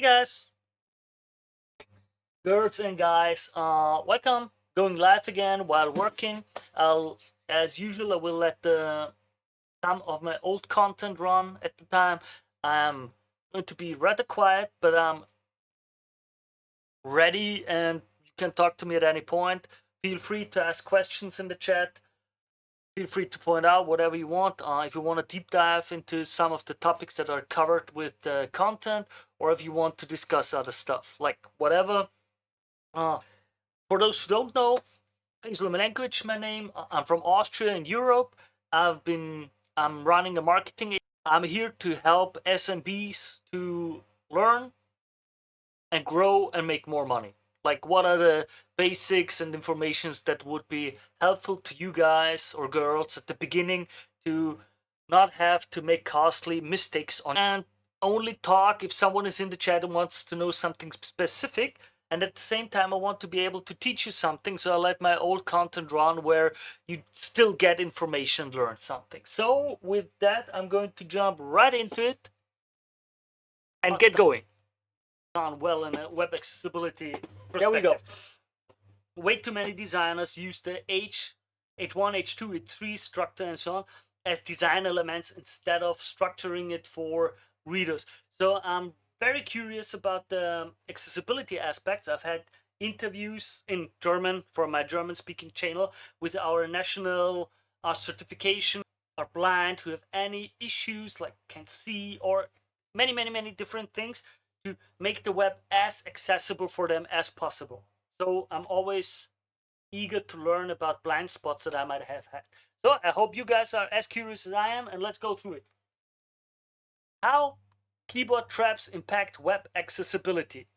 Guys, girls and guys, welcome. Going live again while working. As usual, I will let some of my old content run at the time. I'm going to be rather quiet, but I'm ready, and you can talk to me at any point. Feel free to ask questions in the chat. Feel free to point out whatever you want. If you want to deep dive into some of the topics that are covered with the content, or if you want to discuss other stuff, like whatever. For those who don't know, thanks for my language. My name. I'm from Austria in Europe. I'm running a marketing. I'm here to help SMBs to learn and grow and make more money. Like, what are the basics and informations that would be helpful to you guys or girls at the beginning to not have to make costly mistakes on, and only talk if someone is in the chat and wants to know something specific. And at the same time, I want to be able to teach you something, so I let my old content run where you still get information, learn something. So with that, I'm going to jump right into it and get going on well in a web accessibility perspective. There we go. Way too many designers use the H1, H2, H3 structure and so on as design elements instead of structuring it for readers. So I'm very curious about the accessibility aspects. I've had interviews in German for my German speaking channel with our national certification, are blind, who have any issues like can't see or many different things, to make the web as accessible for them as possible. So I'm always eager to learn about blind spots that I might have had. So I hope you guys are as curious as I am, and let's go through it. How keyboard traps impact web accessibility.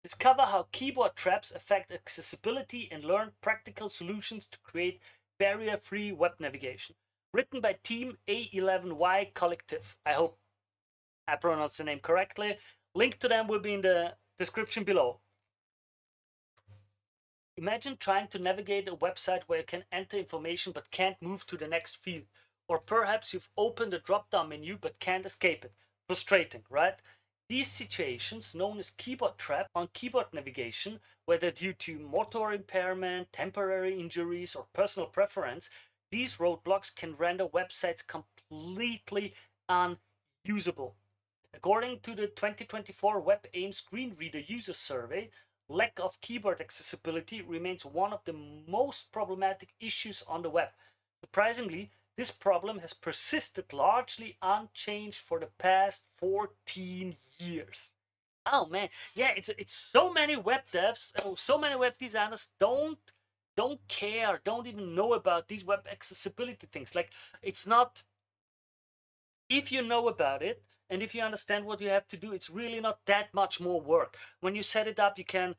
Discover how keyboard traps affect accessibility and learn practical solutions to create barrier-free web navigation. Written by Team A11Y Collective. I hope I pronounced the name correctly. Link to them will be in the description below. Imagine trying to navigate a website where you can enter information but can't move to the next field. Or perhaps you've opened a drop-down menu but can't escape it. Frustrating, right? These situations, known as keyboard trap on keyboard navigation, whether due to motor impairment, temporary injuries, or personal preference, these roadblocks can render websites completely unusable. According to the 2024 WebAIM Screen Reader User Survey, lack of keyboard accessibility remains one of the most problematic issues on the web. Surprisingly, this problem has persisted largely unchanged for the past 14 years. Oh man, yeah, it's so many web devs, so many web designers don't care, don't even know about these web accessibility things. Like, it's not, if you know about it and if you understand what you have to do, it's really not that much more work. When you set it up, you can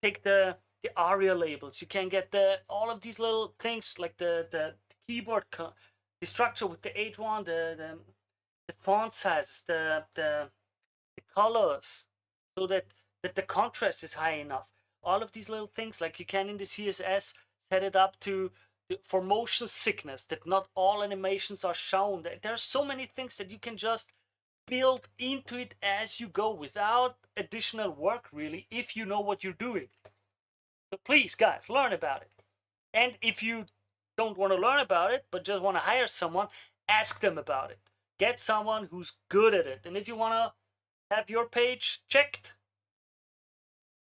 take the ARIA labels, you can get all of these little things like the keyboard, the structure with the H1, the font sizes, the colors, so that the contrast is high enough. All of these little things, like you can in the CSS set it up to for motion sickness, that not all animations are shown. There are so many things that you can just build into it as you go without additional work, really, if you know what you're doing. So please, guys, learn about it. And if you don't want to learn about it but just want to hire someone, ask them about it. Get someone who's good at it. And if you want to have your page checked,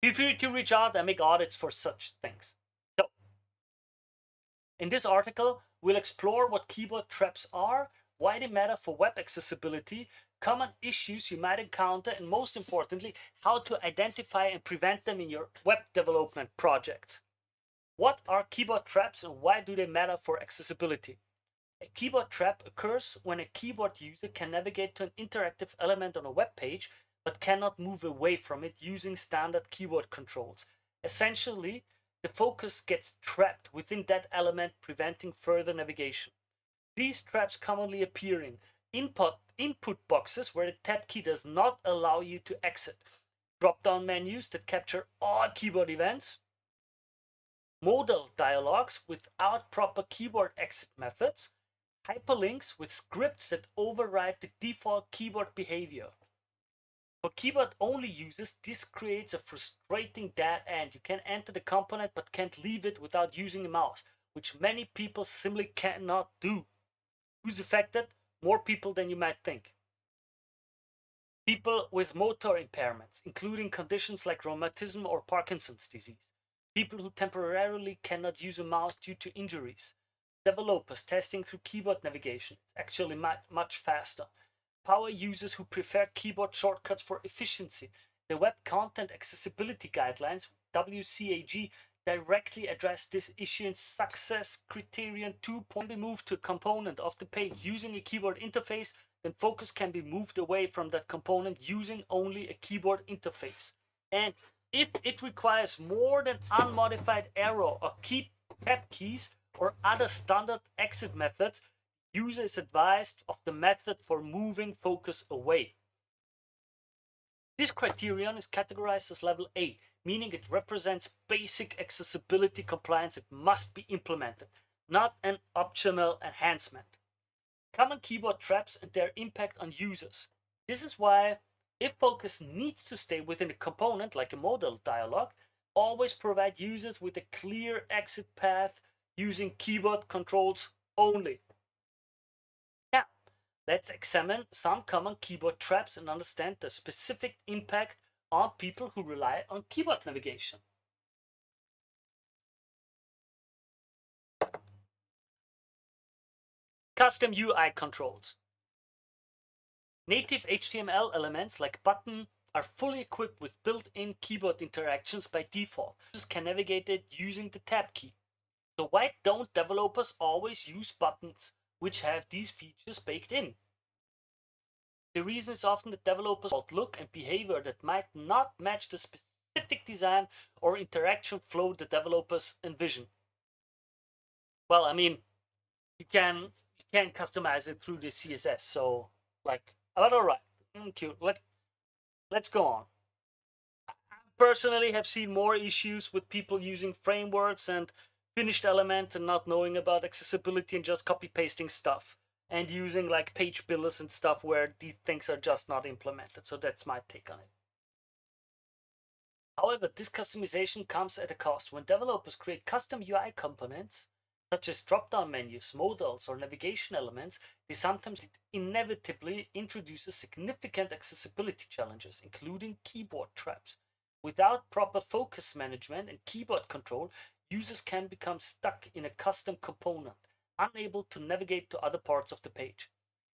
feel free to reach out and make audits for such things. So in this article, we'll explore what keyboard traps are, why they matter for web accessibility, common issues you might encounter, and most importantly, how to identify and prevent them in your web development projects. What are keyboard traps and why do they matter for accessibility? A keyboard trap occurs when a keyboard user can navigate to an interactive element on a web page but cannot move away from it using standard keyboard controls. Essentially, the focus gets trapped within that element, preventing further navigation. These traps commonly appear in input boxes where the tab key does not allow you to exit, drop-down menus that capture all keyboard events, modal dialogues without proper keyboard exit methods, hyperlinks with scripts that override the default keyboard behavior. For keyboard-only users, this creates a frustrating dead end. You can enter the component but can't leave it without using a mouse, which many people simply cannot do. Who's affected? More people than you might think. People with motor impairments, including conditions like rheumatism or Parkinson's disease. People who temporarily cannot use a mouse due to injuries. Developers testing through keyboard navigation. It's actually much faster. Power users who prefer keyboard shortcuts for efficiency. The Web Content Accessibility Guidelines, WCAG, directly address this issue in Success Criterion 2. Can be moved to a component of the page using a keyboard interface, then focus can be moved away from that component using only a keyboard interface. And if it requires more than unmodified arrow or tab keys or other standard exit methods, user is advised of the method for moving focus away. This criterion is categorized as level A, meaning it represents basic accessibility compliance that must be implemented, not an optional enhancement. Common keyboard traps and their impact on users. This is why, if focus needs to stay within a component like a modal dialog, always provide users with a clear exit path using keyboard controls only. Now, let's examine some common keyboard traps and understand the specific impact on people who rely on keyboard navigation. Custom UI controls. Native HTML elements like button are fully equipped with built-in keyboard interactions by default. Users can navigate it using the tab key. So why don't developers always use buttons which have these features baked in? The reason is often that developers look and behavior that might not match the specific design or interaction flow the developers envision. Well, I mean, you can customize it through the CSS. So, like, but all right, cute. Let's go on. I personally have seen more issues with people using frameworks and finished elements and not knowing about accessibility and just copy pasting stuff and using like page builders and stuff where these things are just not implemented. So that's my take on it. However, this customization comes at a cost. When developers create custom UI components, such as drop-down menus, modals, or navigation elements, they sometimes inevitably introduce significant accessibility challenges, including keyboard traps. Without proper focus management and keyboard control, users can become stuck in a custom component, unable to navigate to other parts of the page.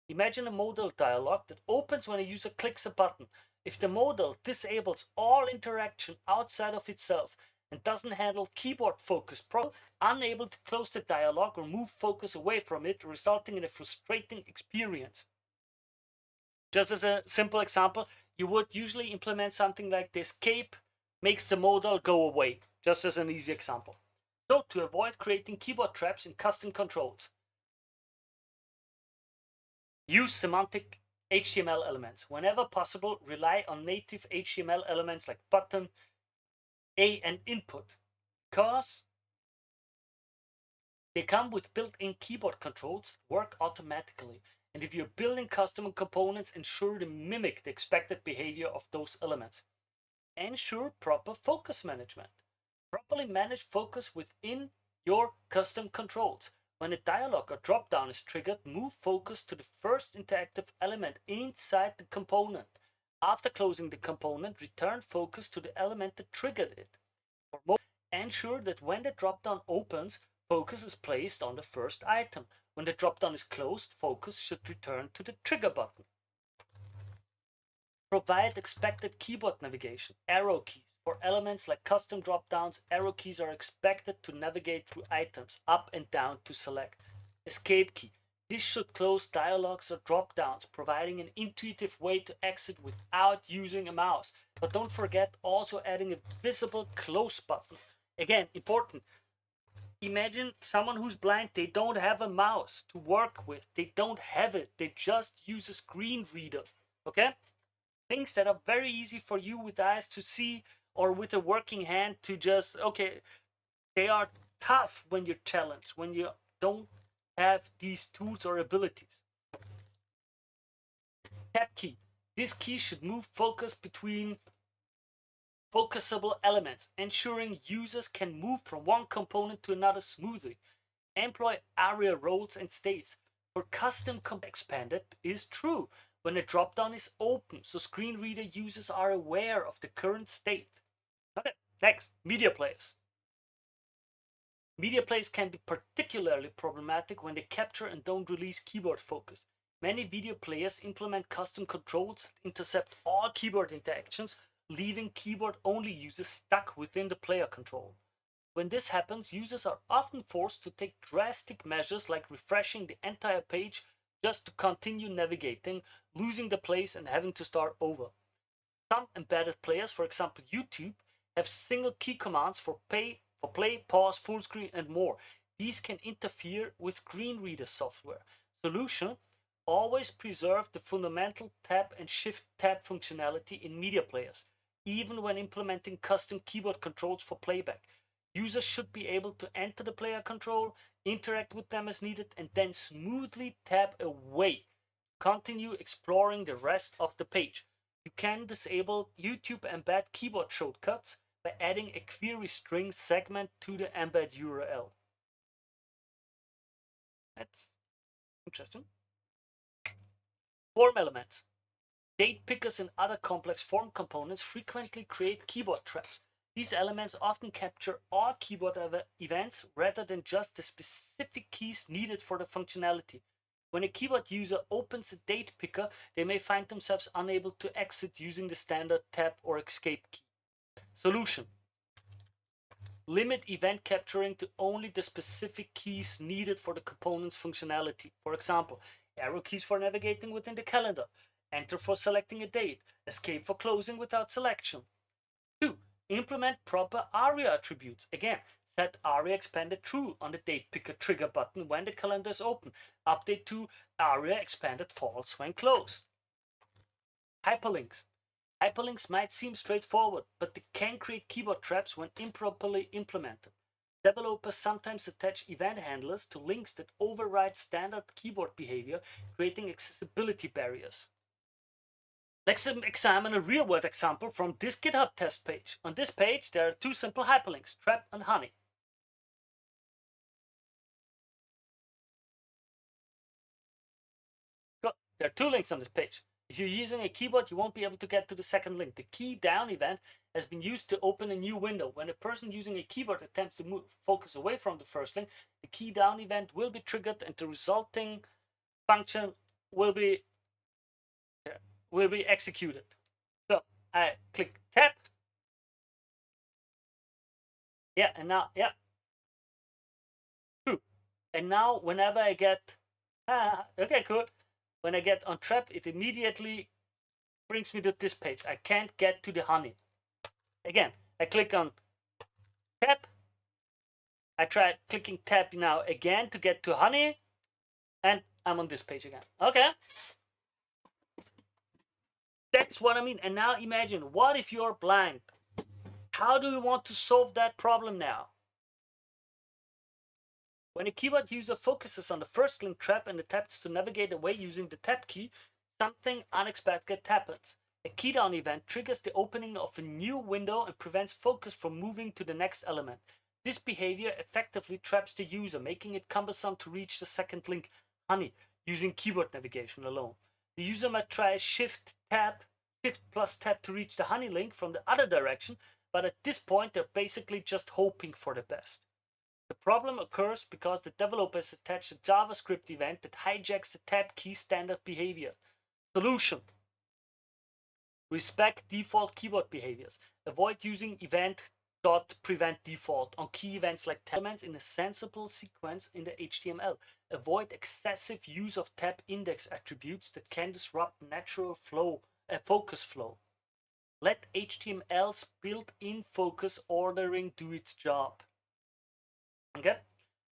Imagine a modal dialog that opens when a user clicks a button. If the modal disables all interaction outside of itself and doesn't handle keyboard focus properly, unable to close the dialog or move focus away from it, resulting in a frustrating experience. Just as a simple example, you would usually implement something like the escape makes the modal go away, just as an easy example. So to avoid creating keyboard traps in custom controls, use semantic HTML elements. Whenever possible, rely on native HTML elements like button, A, and input, because they come with built-in keyboard controls that work automatically. And if you're building custom components, ensure to mimic the expected behavior of those elements. Ensure proper focus management. Properly manage focus within your custom controls. When a dialog or dropdown is triggered, move focus to the first interactive element inside the component. After closing the component, return focus to the element that triggered it. Ensure that when the dropdown opens, focus is placed on the first item. When the dropdown is closed, focus should return to the trigger button. Provide expected keyboard navigation. Arrow keys. For elements like custom dropdowns, arrow keys are expected to navigate through items up and down to select. Escape key. This should close dialogues or dropdowns, providing an intuitive way to exit without using a mouse. But don't forget also adding a visible close button. Again, important. Imagine someone who's blind, they don't have a mouse to work with. They don't have it. They just use a screen reader. Okay? Things that are very easy for you with eyes to see or with a working hand to just, okay, they are tough when you're challenged, when you don't have these tools or abilities. Tab key. This key should move focus between focusable elements, ensuring users can move from one component to another smoothly. Employ ARIA roles and states. For custom expanded is true when a dropdown is open, so screen reader users are aware of the current state. Okay, next, media players. Media players can be particularly problematic when they capture and don't release keyboard focus. Many video players implement custom controls that intercept all keyboard interactions, leaving keyboard-only users stuck within the player control. When this happens, users are often forced to take drastic measures like refreshing the entire page just to continue navigating, losing the place and having to start over. Some embedded players, for example YouTube, have single key commands for play, pause, full screen, and more. These can interfere with screen reader software. Solution: always preserve the fundamental tab and shift tab functionality in media players, even when implementing custom keyboard controls for playback. Users should be able to enter the player control, interact with them as needed, and then smoothly tab away. Continue exploring the rest of the page. You can disable YouTube embed keyboard shortcuts by adding a query string segment to the embed URL. That's interesting. Form elements. Date pickers and other complex form components frequently create keyboard traps. These elements often capture all keyboard events rather than just the specific keys needed for the functionality. When a keyboard user opens a date picker, they may find themselves unable to exit using the standard tab or escape key. Solution: limit event capturing to only the specific keys needed for the component's functionality. For example, arrow keys for navigating within the calendar, enter for selecting a date, escape for closing without selection. 2. Implement proper ARIA attributes. Again, set ARIA expanded true on the date picker trigger button when the calendar is open. Update to ARIA expanded false when closed. Hyperlinks. Hyperlinks might seem straightforward, but they can create keyboard traps when improperly implemented. Developers sometimes attach event handlers to links that override standard keyboard behavior, creating accessibility barriers. Let's examine a real-world example from this GitHub test page. On this page, there are two simple hyperlinks, trap and honey. Good. There are two links on this page. If you're using a keyboard, you won't be able to get to the second link. The key down event has been used to open a new window. When a person using a keyboard attempts to move focus away from the first link, the key down event will be triggered and the resulting function will be executed. So I click tab. Yeah, and now, yeah. True. And now whenever I get, okay, cool. When I get on trap, it immediately brings me to this page. I can't get to the honey. Again, I click on tab. I try clicking tab now again to get to honey, and I'm on this page again. Okay. That's what I mean. And now imagine, what if you're blind? How do you want to solve that problem now? When a keyboard user focuses on the first link trap and attempts to navigate away using the tab key, something unexpected happens. A keydown event triggers the opening of a new window and prevents focus from moving to the next element. This behavior effectively traps the user, making it cumbersome to reach the second link, honey, using keyboard navigation alone. The user might try shift plus tab to reach the honey link from the other direction, but at this point they're basically just hoping for the best. The problem occurs because the developers attach a JavaScript event that hijacks the tab key standard behavior. Solution: respect default keyboard behaviors. Avoid using event.prevent default on key events like elements in a sensible sequence in the HTML. Avoid excessive use of tab index attributes that can disrupt natural focus flow. Let HTML's built-in focus ordering do its job. Okay?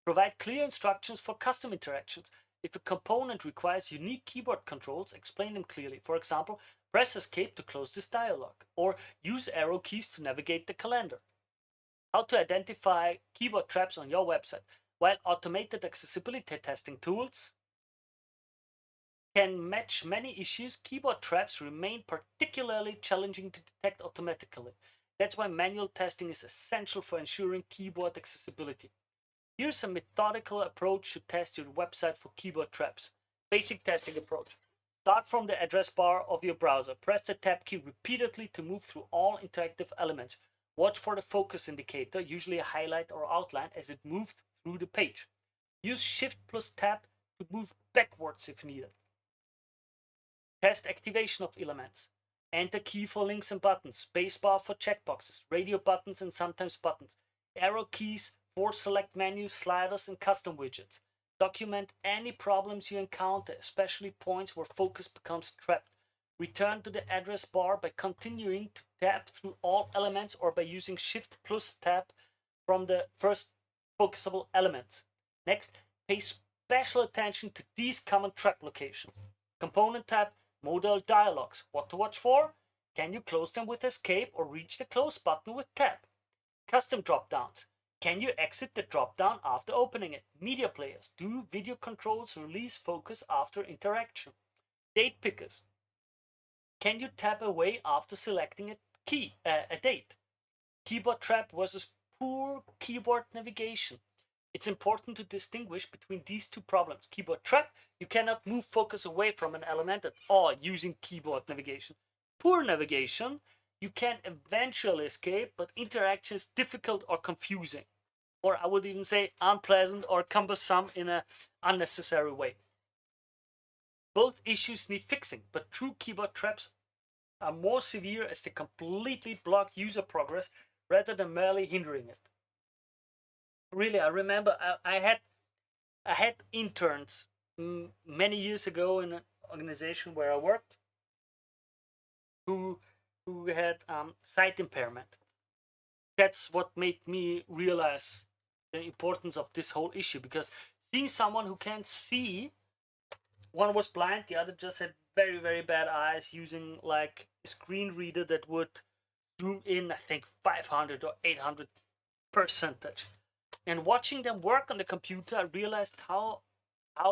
Provide clear instructions for custom interactions. If a component requires unique keyboard controls, explain them clearly. For example, press escape to close this dialog, or use arrow keys to navigate the calendar. How to identify keyboard traps on your website. While automated accessibility testing tools can match many issues, keyboard traps remain particularly challenging to detect automatically. That's why manual testing is essential for ensuring keyboard accessibility. Here's a methodical approach to test your website for keyboard traps. Basic testing approach. Start from the address bar of your browser. Press the tab key repeatedly to move through all interactive elements. Watch for the focus indicator, usually a highlight or outline, as it moves through the page. Use Shift plus Tab to move backwards if needed. Test activation of elements. Enter key for links and buttons, spacebar for checkboxes, radio buttons and sometimes buttons, arrow keys for select menus, sliders, and custom widgets. Document any problems you encounter, especially points where focus becomes trapped. Return to the address bar by continuing to tab through all elements or by using Shift plus Tab from the first focusable elements. Next, pay special attention to these common trap locations. Component tab, modal dialogues. What to watch for? Can you close them with escape or reach the close button with tab? Custom dropdowns. Can you exit the dropdown after opening it? Media players. Do video controls release focus after interaction? Date pickers. Can you tap away after selecting a date? Keyboard trap versus poor keyboard navigation. It's important to distinguish between these two problems. Keyboard trap, you cannot move focus away from an element at all using keyboard navigation. Poor navigation, you can eventually escape, but interaction is difficult or confusing. Or I would even say unpleasant or cumbersome in an unnecessary way. Both issues need fixing, but true keyboard traps are more severe as they completely block user progress rather than merely hindering it. Really, I remember I had interns many years ago in an organization where I worked who had sight impairment. That's what made me realize the importance of this whole issue, because seeing someone who can't see, one was blind, the other just had very, very bad eyes, using like a screen reader that would zoom in, I think 500 or 800 percentage. And watching them work on the computer, I realized how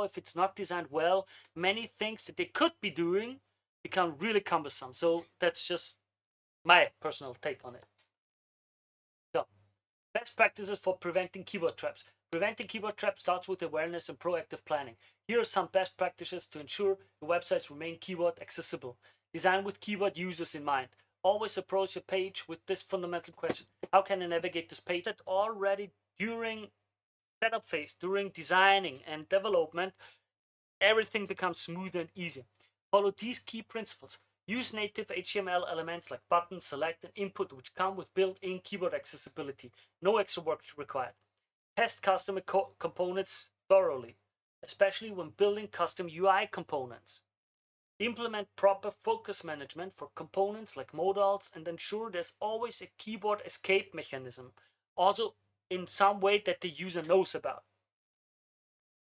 if it's not designed well, many things that they could be doing become really cumbersome. So that's just my personal take on it. So, best practices for preventing keyboard traps. Preventing keyboard traps starts with awareness and proactive planning. Here are some best practices to ensure your websites remain keyboard accessible. Design with keyboard users in mind. Always approach your page with this fundamental question: how can I navigate this page? That already during setup phase, during designing and development, everything becomes smoother and easier. Follow these key principles. Use native HTML elements like button, select, and input, which come with built-in keyboard accessibility. No extra work required. Test custom components thoroughly, especially when building custom UI components. Implement proper focus management for components like modals and ensure there's always a keyboard escape mechanism, also in some way that the user knows about.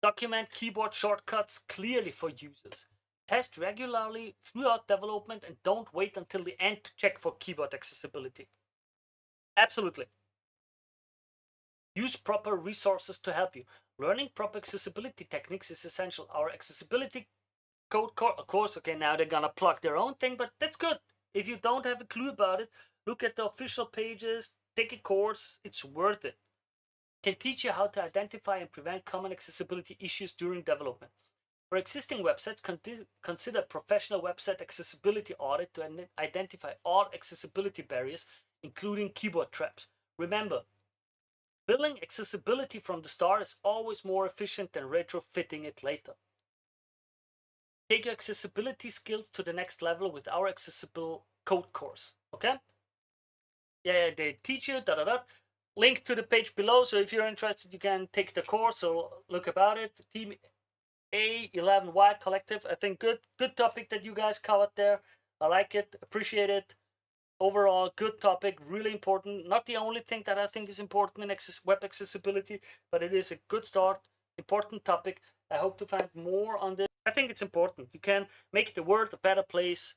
Document keyboard shortcuts clearly for users. Test regularly throughout development and don't wait until the end to check for keyboard accessibility. Absolutely. Use proper resources to help you. Learning proper accessibility techniques is essential. Our accessibility code course, of course, okay, now they're gonna plug their own thing, but that's good. If you don't have a clue about it, look at the official pages, take a course, it's worth it. Can teach you how to identify and prevent common accessibility issues during development. For existing websites, consider professional website accessibility audit to identify all accessibility barriers, including keyboard traps. Remember, building accessibility from the start is always more efficient than retrofitting it later. Take your accessibility skills to the next level with our accessible code course, okay? Yeah, they teach you, Link to the page below, so if you're interested, you can take the course or look about it. Team A11Y Collective, I think good topic that you guys covered there. I like it, appreciate it. Overall, good topic, really important. Not the only thing that I think is important in web accessibility, but it is a good start, important topic. I hope to find more on this. I think it's important. You can make the world a better place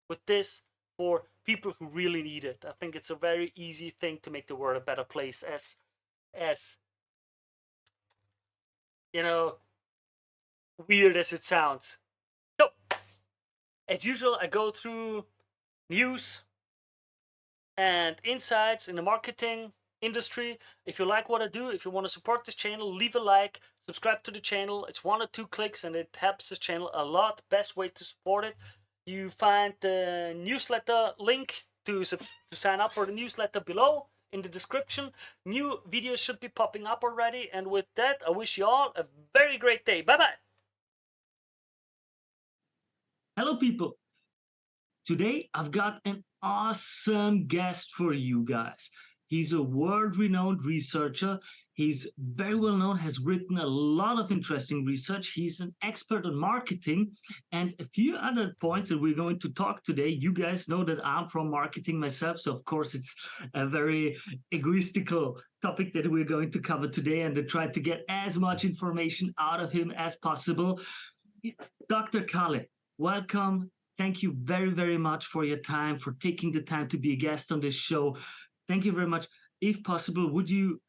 with this for people who really need it. I think it's a very easy thing to make the world a better place, as you know, weird as it sounds. As usual, I go through news and insights in the marketing industry. If you like what I do, if you want to support this channel, leave a like, subscribe to the channel. It's 1 or 2 clicks and it helps this channel a lot. Best way to support it. You find the newsletter link to sign up for the newsletter below in the description. New videos should be popping up already. And with that, I wish you all a very great day. Bye bye. Hello, people. Today, I've got an awesome guest for you guys. He's a world-renowned researcher. He's very well known, has written a lot of interesting research. He's an expert on marketing and a few other points that we're going to talk today. You guys know that I'm from marketing myself, so of course it's a very egoistical topic that we're going to cover today and to try to get as much information out of him as possible. Dr. Kale, welcome. Thank you very, very much for your time, for taking the time to be a guest on this show. Thank you very much. If possible, would you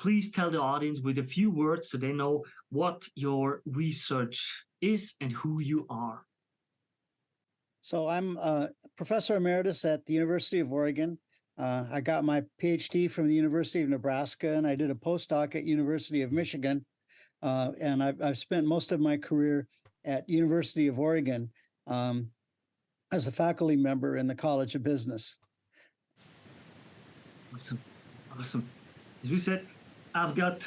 please tell the audience with a few words so they know what your research is and who you are? So I'm a professor emeritus at the University of Oregon. I got my PhD from the University of Nebraska, and I did a postdoc at University of Michigan. And I've spent most of my career at University of Oregon as a faculty member in the College of Business. Awesome, awesome. As we said, I've got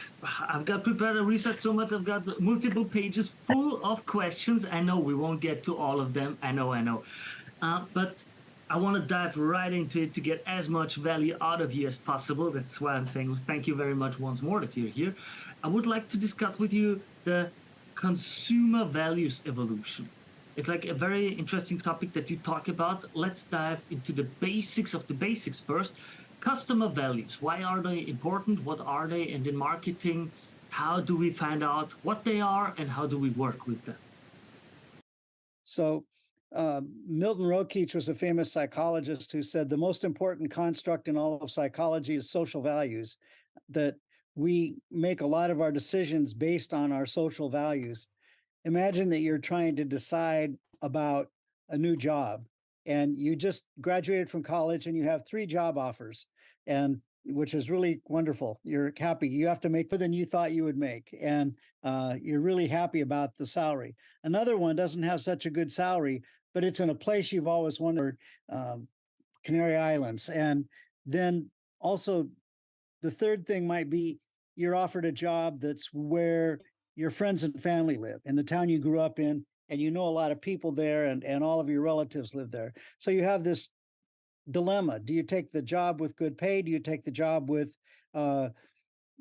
prepared a research so much. I've got multiple pages full of questions. I know we won't get to all of them. I know. But I want to dive right into it to get as much value out of you as possible. That's why I'm saying thank you very much once more that you're here. I would like to discuss with you the consumer values evolution. It's like a very interesting topic that you talk about. Let's dive into the basics of the basics first. Customer values, why are they important? What are they? And in marketing, how do we find out what they are and how do we work with them? So Milton Rokeach was a famous psychologist who said the most important construct in all of psychology is social values, that we make a lot of our decisions based on our social values. Imagine that you're trying to decide about a new job and you just graduated from college and you have 3 job offers, and which is really wonderful. You're happy. You have to make more than you thought you would make, and you're really happy about the salary. Another one doesn't have such a good salary, but it's in a place you've always wanted, Canary Islands. And then also the third thing might be you're offered a job that's where your friends and family live, in the town you grew up in, and you know a lot of people there, and all of your relatives live there. So you have this dilemma. Do you take the job with good pay? Do you take the job with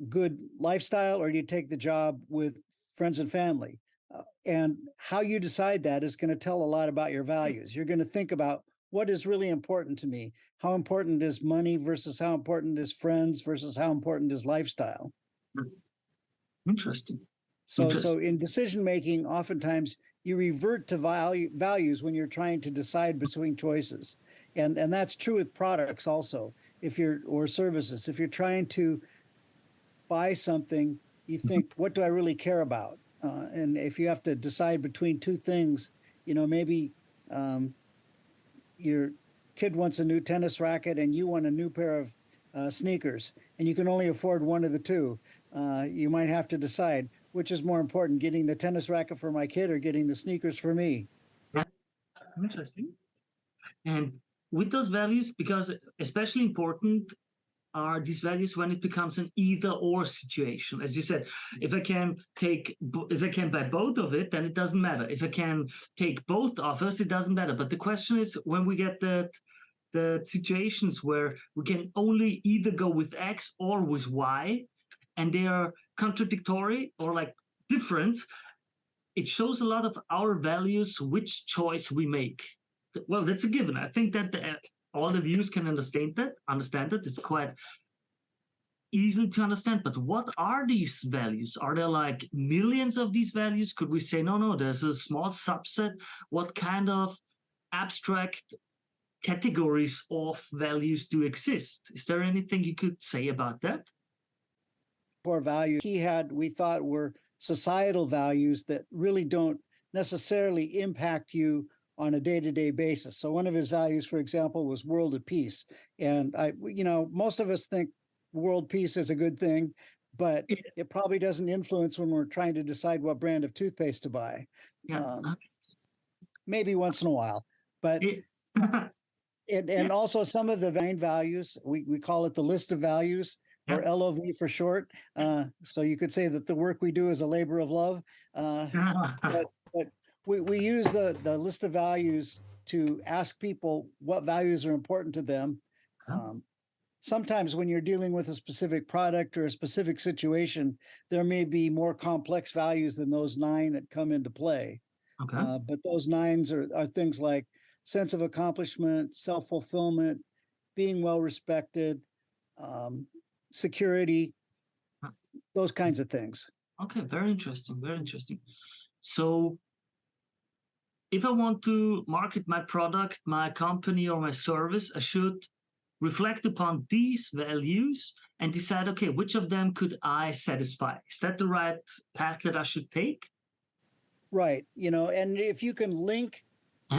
good lifestyle, or do you take the job with friends and family? And how you decide that is going to tell a lot about your values. You're going to think about what is really important to me. How important is money versus how important is friends versus how important is lifestyle? Interesting. So in decision making, oftentimes you revert to values when you're trying to decide between choices, and that's true with products also. Or services, if you're trying to buy something, you think, what do I really care about? And if you have to decide between 2 things, maybe your kid wants a new tennis racket and you want a new pair of sneakers, and you can only afford one of the 2. You might have to decide which is more important, getting the tennis racket for my kid or getting the sneakers for me. Interesting. And with those values, because especially important are these values when it becomes an either or situation. As you said, if I can buy both of it, then it doesn't matter. If I can take both offers, it doesn't matter. But the question is, when we get the situations where we can only either go with X or with Y, and they are contradictory or like different, it shows a lot of our values, which choice we make. Well, that's a given. I think that all the viewers can understand that. It's quite easy to understand. But what are these values? Are there like millions of these values? Could we say no, there's a small subset? What kind of abstract categories of values do exist? Is there anything you could say about that? Core values we thought were societal values that really don't necessarily impact you on a day-to-day basis. So one of his values, for example, was world of peace. And most of us think world peace is a good thing, but it probably doesn't influence when we're trying to decide what brand of toothpaste to buy. Yeah. Maybe once in a while, but and also some of the values, we call it the list of values, or LOV for short. So you could say that the work we do is a labor of love. But we use the list of values to ask people what values are important to them. Sometimes when you're dealing with a specific product or a specific situation, there may be more complex values than those 9 that come into play. But those 9s are things like sense of accomplishment, self-fulfillment, being well respected, security, those kinds of things. Okay, very interesting, very interesting. So if I want to market my product, my company, or my service, I should reflect upon these values and decide, okay, which of them could I satisfy? Is that the right path that I should take? Right. And if you can link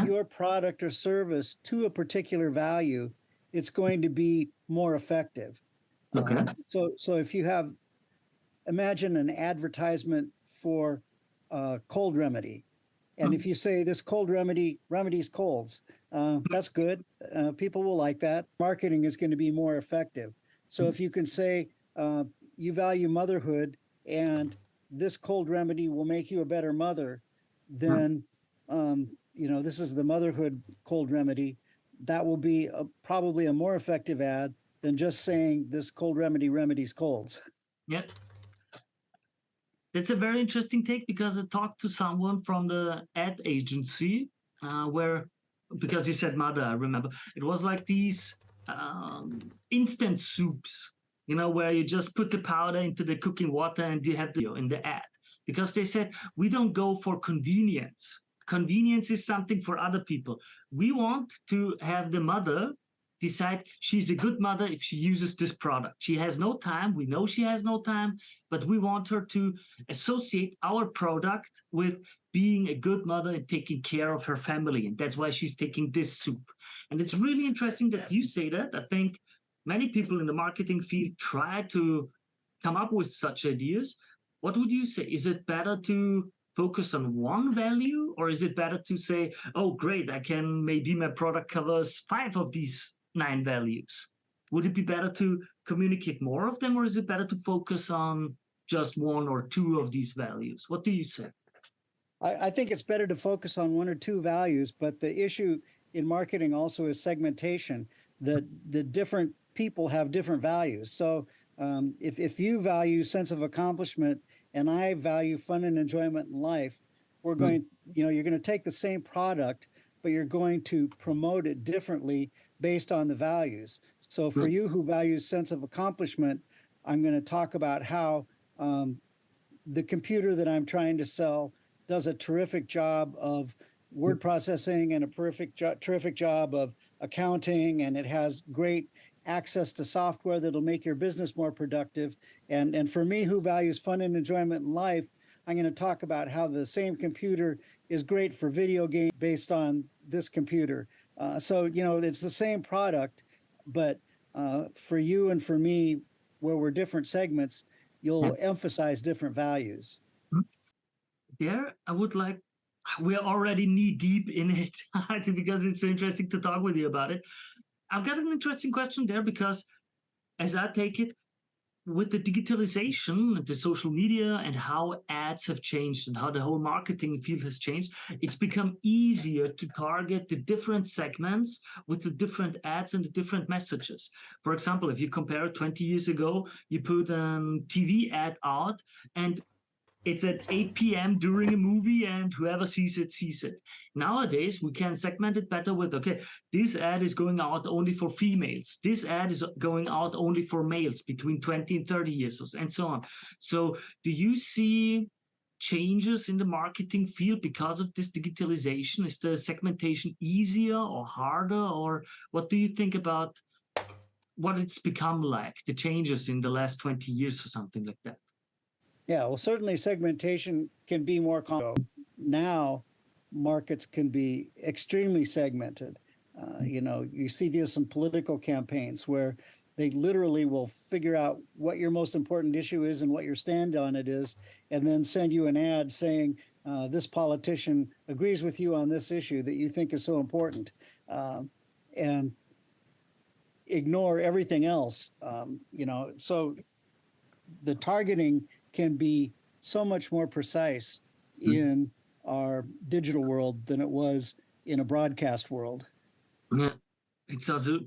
your product or service to a particular value, it's going to be more effective. Okay. So if you imagine an advertisement for a cold remedy. And if you say this cold remedy remedies colds, that's good. People will like that. Marketing is going to be more effective. So if you can say you value motherhood and this cold remedy will make you a better mother, then this is the motherhood cold remedy. That will be probably a more effective ad than just saying this cold remedy remedies colds. Yep. That's a very interesting take, because I talked to someone from the ad agency because he said mother, I remember. It was like these instant soups, where you just put the powder into the cooking water and you have in the ad. Because they said, we don't go for convenience. Convenience is something for other people. We want to have the mother decide she's a good mother if she uses this product. She has no time. We know she has no time, but we want her to associate our product with being a good mother and taking care of her family. And that's why she's taking this soup. And it's really interesting that you say that. I think many people in the marketing field try to come up with such ideas. What would you say? Is it better to focus on one value, or is it better to say, oh, great, maybe my product covers 5 of these 9 values? Would it be better to communicate more of them, or is it better to focus on just 1 or 2 of these values? What do you say? I think it's better to focus on 1 or 2 values, but the issue in marketing also is segmentation. The different people have different values. So if you value sense of accomplishment and I value fun and enjoyment in life, you're going to take the same product, but you're going to promote it differently based on the values. So for you who values sense of accomplishment, I'm going to talk about how the computer that I'm trying to sell does a terrific job of word processing and a terrific job of accounting, and it has great access to software that'll make your business more productive. And for me, who values fun and enjoyment in life, I'm going to talk about how the same computer is great for video games based on this computer. So it's the same product, but for you and for me, where we're different segments, you'll emphasize different values. There, we're already knee deep in it because it's so interesting to talk with you about it. I've got an interesting question there, because as I take it, with the digitalization, the social media, and how ads have changed and how the whole marketing field has changed, it's become easier to target the different segments with the different ads and the different messages. For example, if you compare 20 years ago, you put a TV ad out and it's at 8 p.m. during a movie, and whoever sees it, sees it. Nowadays, we can segment it better with, okay, this ad is going out only for females. This ad is going out only for males between 20 and 30 years, and so on. So do you see changes in the marketing field because of this digitalization? Is the segmentation easier or harder? Or what do you think about what it's become like, the changes in the last 20 years or something like that? Yeah, well, certainly segmentation can be more complex. Now, markets can be extremely segmented. You see this in political campaigns where they literally will figure out what your most important issue is and what your stand on it is, and then send you an ad saying, this politician agrees with you on this issue that you think is so important, and ignore everything else. So the targeting can be so much more precise in our digital world than it was in a broadcast world. Yeah, it's also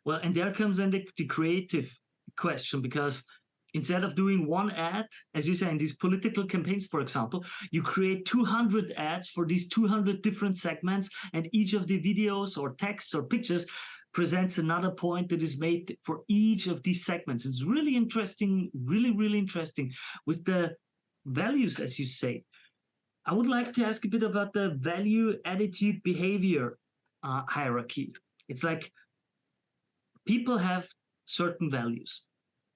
well, and there comes then the creative question, because instead of doing one ad, as you say, in these political campaigns, for example, you create 200 ads for these 200 different segments, and each of the videos or texts or pictures presents another point that is made for each of these segments. It's really interesting, really, really interesting with the values, as you say. I would like to ask a bit about the value, attitude, behavior hierarchy. It's like people have certain values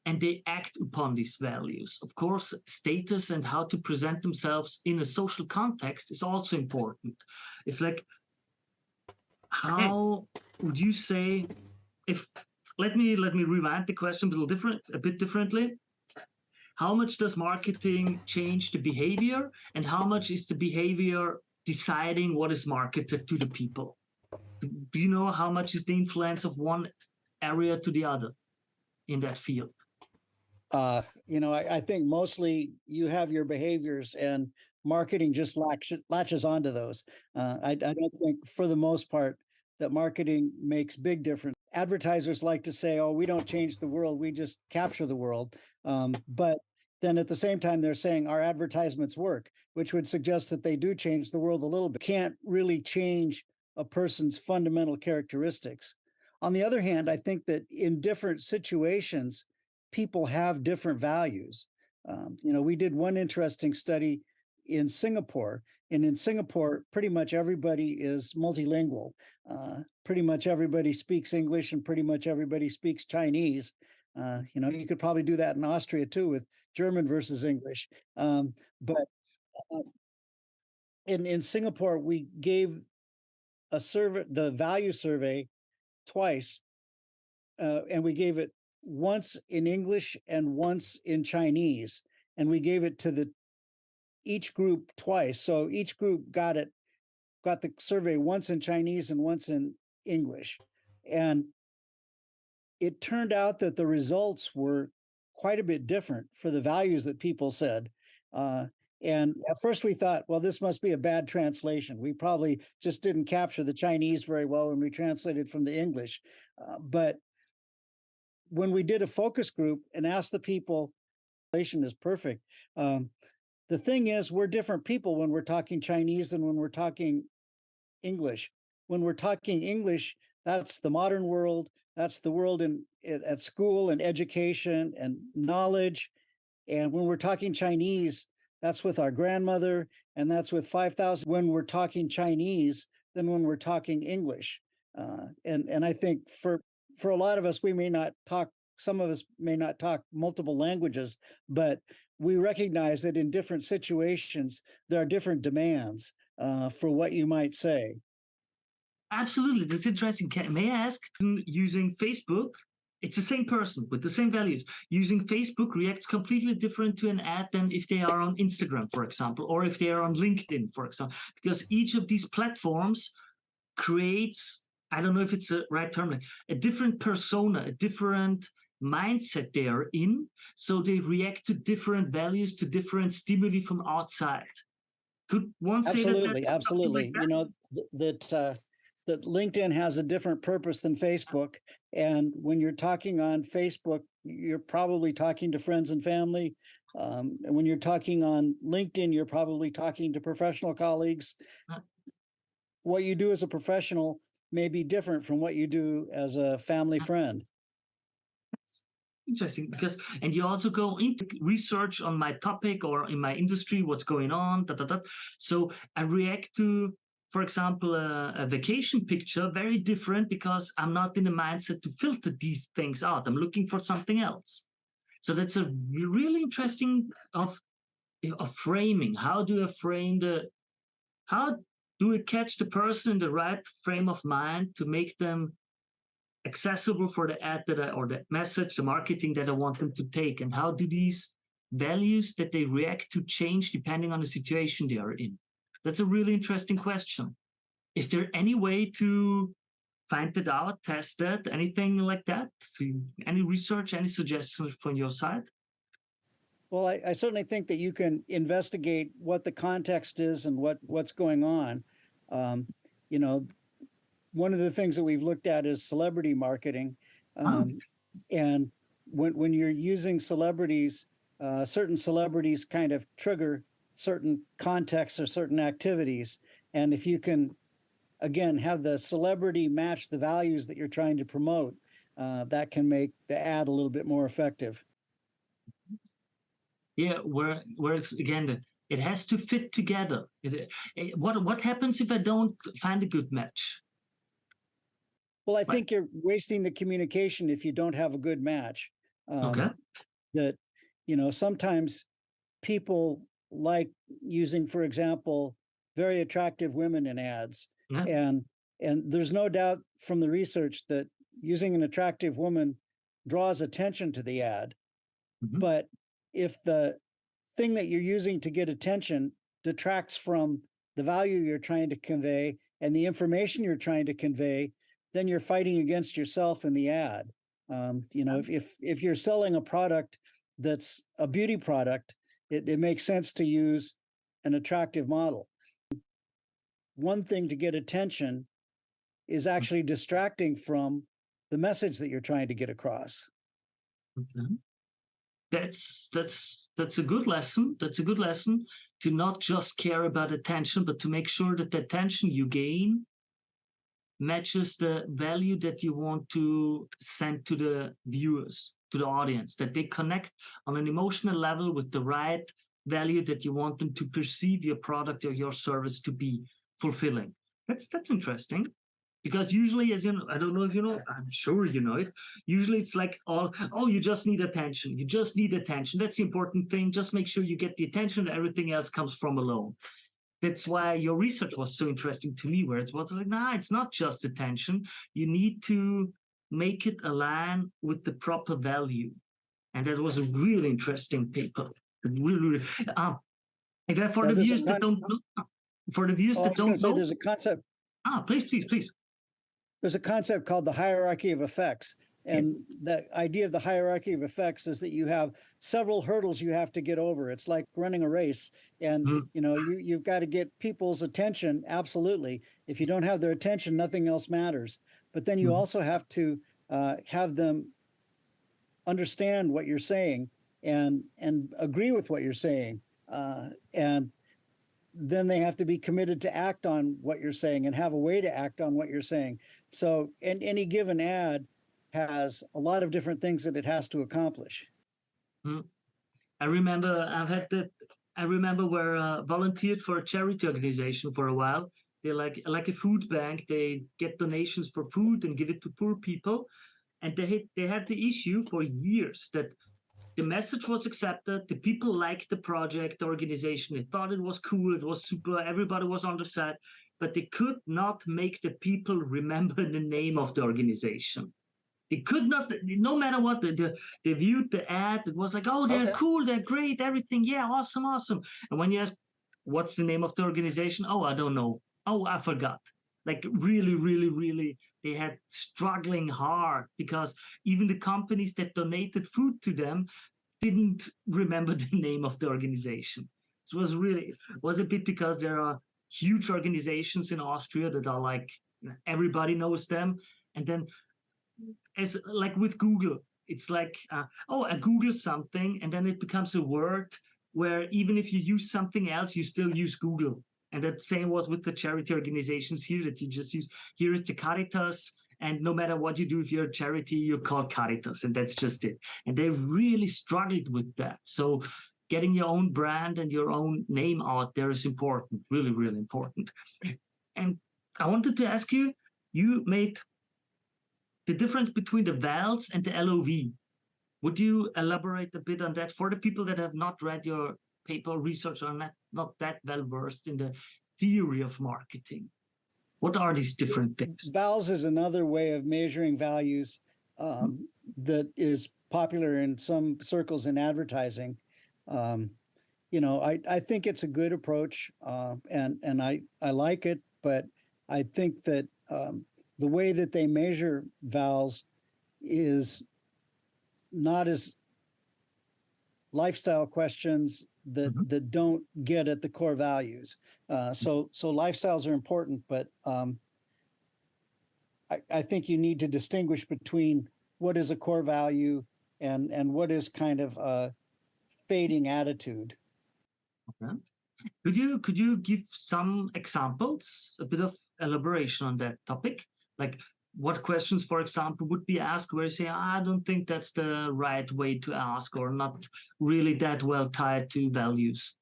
and they act upon these values. Of course, status and how to present themselves in a social context is also important. It's like, how would you say, if let me rewind the question a bit differently. How much does marketing change the behavior, and how much is the behavior deciding what is marketed to the people? Do you know how much is the influence of one area to the other in that field? I think mostly you have your behaviors and marketing just latches onto those. I don't think for the most part that marketing makes big difference. Advertisers like to say, oh, we don't change the world, we just capture the world. But then at the same time, they're saying our advertisements work, which would suggest that they do change the world a little bit. Can't really change a person's fundamental characteristics. On the other hand, I think that in different situations, people have different values. We did one interesting study in Singapore, and in Singapore, pretty much everybody is multilingual. Pretty much everybody speaks English, and pretty much everybody speaks Chinese. You could probably do that in Austria too, with German versus English. But in Singapore, we gave a survey, the value survey, twice, and we gave it once in English and once in Chinese, and we gave it to each group twice. So each group got the survey once in Chinese and once in English. And it turned out that the results were quite a bit different for the values that people said. And at first we thought, well, this must be a bad translation. We probably just didn't capture the Chinese very well when we translated from the English. But when we did a focus group and asked the people, translation is perfect. The thing is, we're different people when we're talking Chinese than when we're talking English. When we're talking English, that's the modern world. That's the world at school and education and knowledge. And when we're talking Chinese, that's with our grandmother, and that's with 5,000. When we're talking Chinese, than when we're talking English. And I think for a lot of us, we may not talk. Some of us may not talk multiple languages, but we recognize that in different situations, there are different demands for what you might say. Absolutely, that's interesting. May I ask, using Facebook, it's the same person with the same values. Using Facebook reacts completely different to an ad than if they are on Instagram, for example, or if they are on LinkedIn, for example, because each of these platforms creates, I don't know if it's the right term, a different persona, a different mindset they are in. So they react to different values, to different stimuli from outside. Could one say that Absolutely, that's something like absolutely. that? That LinkedIn has a different purpose than Facebook. And when you're talking on Facebook, you're probably talking to friends and family. And when you're talking on LinkedIn, you're probably talking to professional colleagues. What you do as a professional may be different from what you do as a family friend. Interesting, because and you also go into research on my topic or in my industry, what's going on, so I react to, for example, a vacation picture very different, because I'm not in the mindset to filter these things out. I'm looking for something else. So that's a really interesting of framing. How do I frame how do we catch the person in the right frame of mind to make them accessible for the ad that or the message, the marketing that I want them to take? And how do these values that they react to change depending on the situation they are in? That's a really interesting question. Is there any way to find that out, test that, anything like that? Any research, any suggestions from your side? Well, I certainly think that you can investigate what the context is and what's going on. Um, you know, one of the things that we've looked at is celebrity marketing. Oh, And when you're using celebrities, certain celebrities kind of trigger certain contexts or certain activities. And if you can, again, have the celebrity match the values that you're trying to promote, that can make the ad a little bit more effective. yeah, where it's again, it has to fit together. What happens if I don't find a good match? Well, I Like, think you're wasting the communication if you don't have a good match. okay, That, sometimes people like using, for example, very attractive women in ads. yeah, And there's no doubt from the research that using an attractive woman draws attention to the ad. mhm, But if the thing that you're using to get attention detracts from the value you're trying to convey and the information you're trying to convey, then you're fighting against yourself in the ad. If you're selling a product that's a beauty product, it makes sense to use an attractive model. One thing to get attention is actually distracting from the message that you're trying to get across. okay. That's a good lesson. That's a good lesson to not just care about attention, but to make sure that the attention you gain matches the value that you want to send to the viewers, to the audience, that they connect on an emotional level with the right value that you want them to perceive your product or your service to be fulfilling. That's interesting. Because usually, as you know, I don't know if you know, I'm sure you know it. Usually it's like, oh, you just need attention. You just need attention. That's the important thing. Just make sure you get the attention. Everything else comes from alone. That's why your research was so interesting to me, where it was like, nah, it's not just attention. You need to make it align with the proper value. And that was a really interesting paper. Really, and then for Yeah, the viewers that don't know, for the viewers oh, I that was going don't to say know, please. there's a concept called the hierarchy of effects. Yeah. And the idea of the hierarchy of effects is that you have several hurdles you have to get over. It's like running a race. And Mm, you've got to get people's attention. Absolutely. If you don't have their attention, nothing else matters. But then you mm, also have to have them understand what you're saying and agree with what you're saying. And then they have to be committed to act on what you're saying and have a way to act on what you're saying. So, and any given ad has a lot of different things that it has to accomplish. mm. I remember I've had that. I remember where volunteered for a charity organization for a while. They like a food bank. They get donations for food and give it to poor people. And they had the issue for years that the message was accepted. The people liked the project, the organization. They thought it was cool. It was super. Everybody was on the side, but they could not make the people remember the name of the organization. They could not, no matter what, they viewed the ad. It was like, oh, they're Okay. cool, they're great, everything. Yeah, awesome, awesome. And when you ask, what's the name of the organization? Oh, I don't know. Oh, I forgot. Like really, really, really, they had struggling hard because even the companies that donated food to them didn't remember the name of the organization. So it was a bit because there are huge organizations in Austria that are like everybody knows them, and then as like with Google, it's like, oh, I Google something and then it becomes a word where even if you use something else, you still use Google. And that same was with the charity organizations here that you just use. Here it's the Caritas, and no matter what you do, if you're a charity, you're called Caritas, and that's just it. And they really struggled with that. So getting your own brand and your own name out there is important, really, really important. And I wanted to ask you, you made the difference between the vals and the LOV. Would you elaborate a bit on that for the people that have not read your paper research or not that well versed in the theory of marketing? What are these different things? Vals is another way of measuring values that is popular in some circles in advertising. I think it's a good approach, and I like it, but I think that the way that they measure vals is not as lifestyle questions that don't get at the core values. So lifestyles are important, but I think you need to distinguish between what is a core value and what is kind of a fading attitude. Okay. Could you give some examples, a bit of elaboration on that topic? Like what questions, for example, would be asked where you say, I don't think that's the right way to ask, or not really that well tied to values?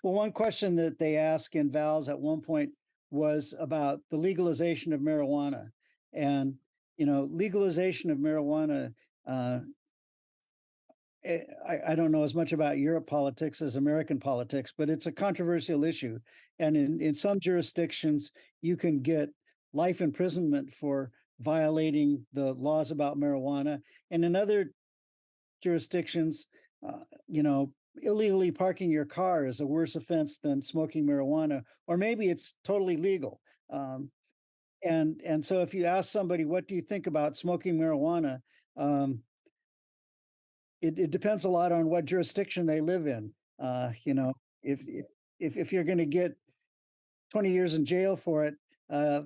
Well, one question that they asked in Vals at one point was about the legalization of marijuana. And, legalization of marijuana, I don't know as much about Europe politics as American politics, but it's a controversial issue. And in some jurisdictions, you can get life imprisonment for violating the laws about marijuana. And in other jurisdictions, illegally parking your car is a worse offense than smoking marijuana, or maybe it's totally legal. And so if you ask somebody, what do you think about smoking marijuana? It depends a lot on what jurisdiction they live in. If you're going to get 20 years in jail for it,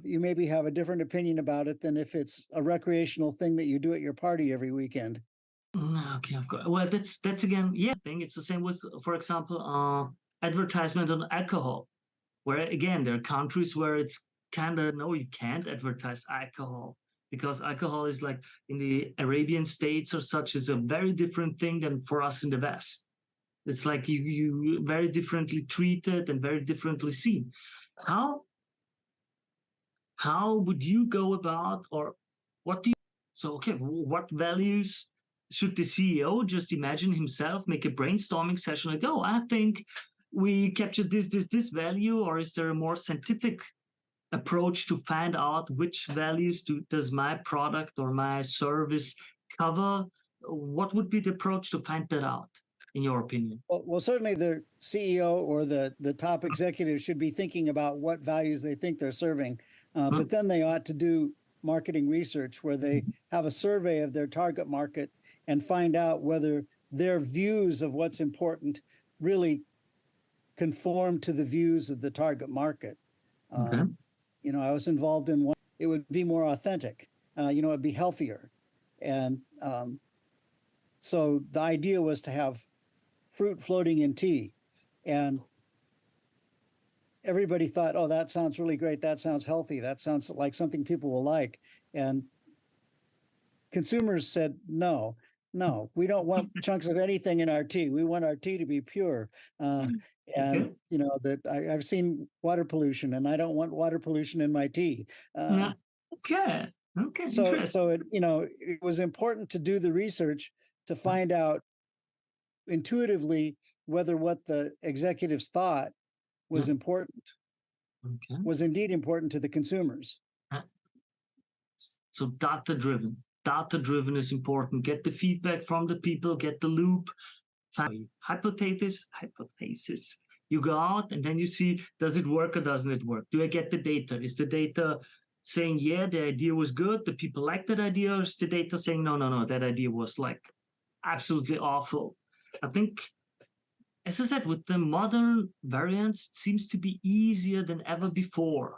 you maybe have a different opinion about it than if it's a recreational thing that you do at your party every weekend. Okay, of course. Well, that's again, yeah, I think it's the same with, for example, advertisement on alcohol, where again there are countries where it's kind of no, you can't advertise alcohol because alcohol is like in the Arabian states or such is a very different thing than for us in the West. It's like you very differently treated and very differently seen. How would you go about, or what do you, so okay, what values should the CEO just imagine himself, make a brainstorming session like, oh, I think we captured this value, or is there a more scientific approach to find out which values does my product or my service cover? What would be the approach to find that out, in your opinion? Well, certainly the CEO or the top executive should be thinking about what values they think they're serving. But then they ought to do marketing research where they have a survey of their target market and find out whether their views of what's important really conform to the views of the target market. Okay. I was involved in one, it would be more authentic, it'd be healthier. And so the idea was to have fruit floating in tea. And everybody thought, oh, that sounds really great. That sounds healthy. That sounds like something people will like. And consumers said, no, we don't want chunks of anything in our tea. We want our tea to be pure. And, that I've seen water pollution and I don't want water pollution in my tea. Okay. So it was important to do the research to find out intuitively whether what the executives thought was important, was indeed important to the consumers. So data driven is important. Get the feedback from the people, get the loop. Hypothesis. You go out and then you see, does it work or doesn't it work? Do I get the data? Is the data saying, yeah, the idea was good, the people like that idea, or is the data saying, no, that idea was like absolutely awful? I think, as I said, with the modern variants, it seems to be easier than ever before.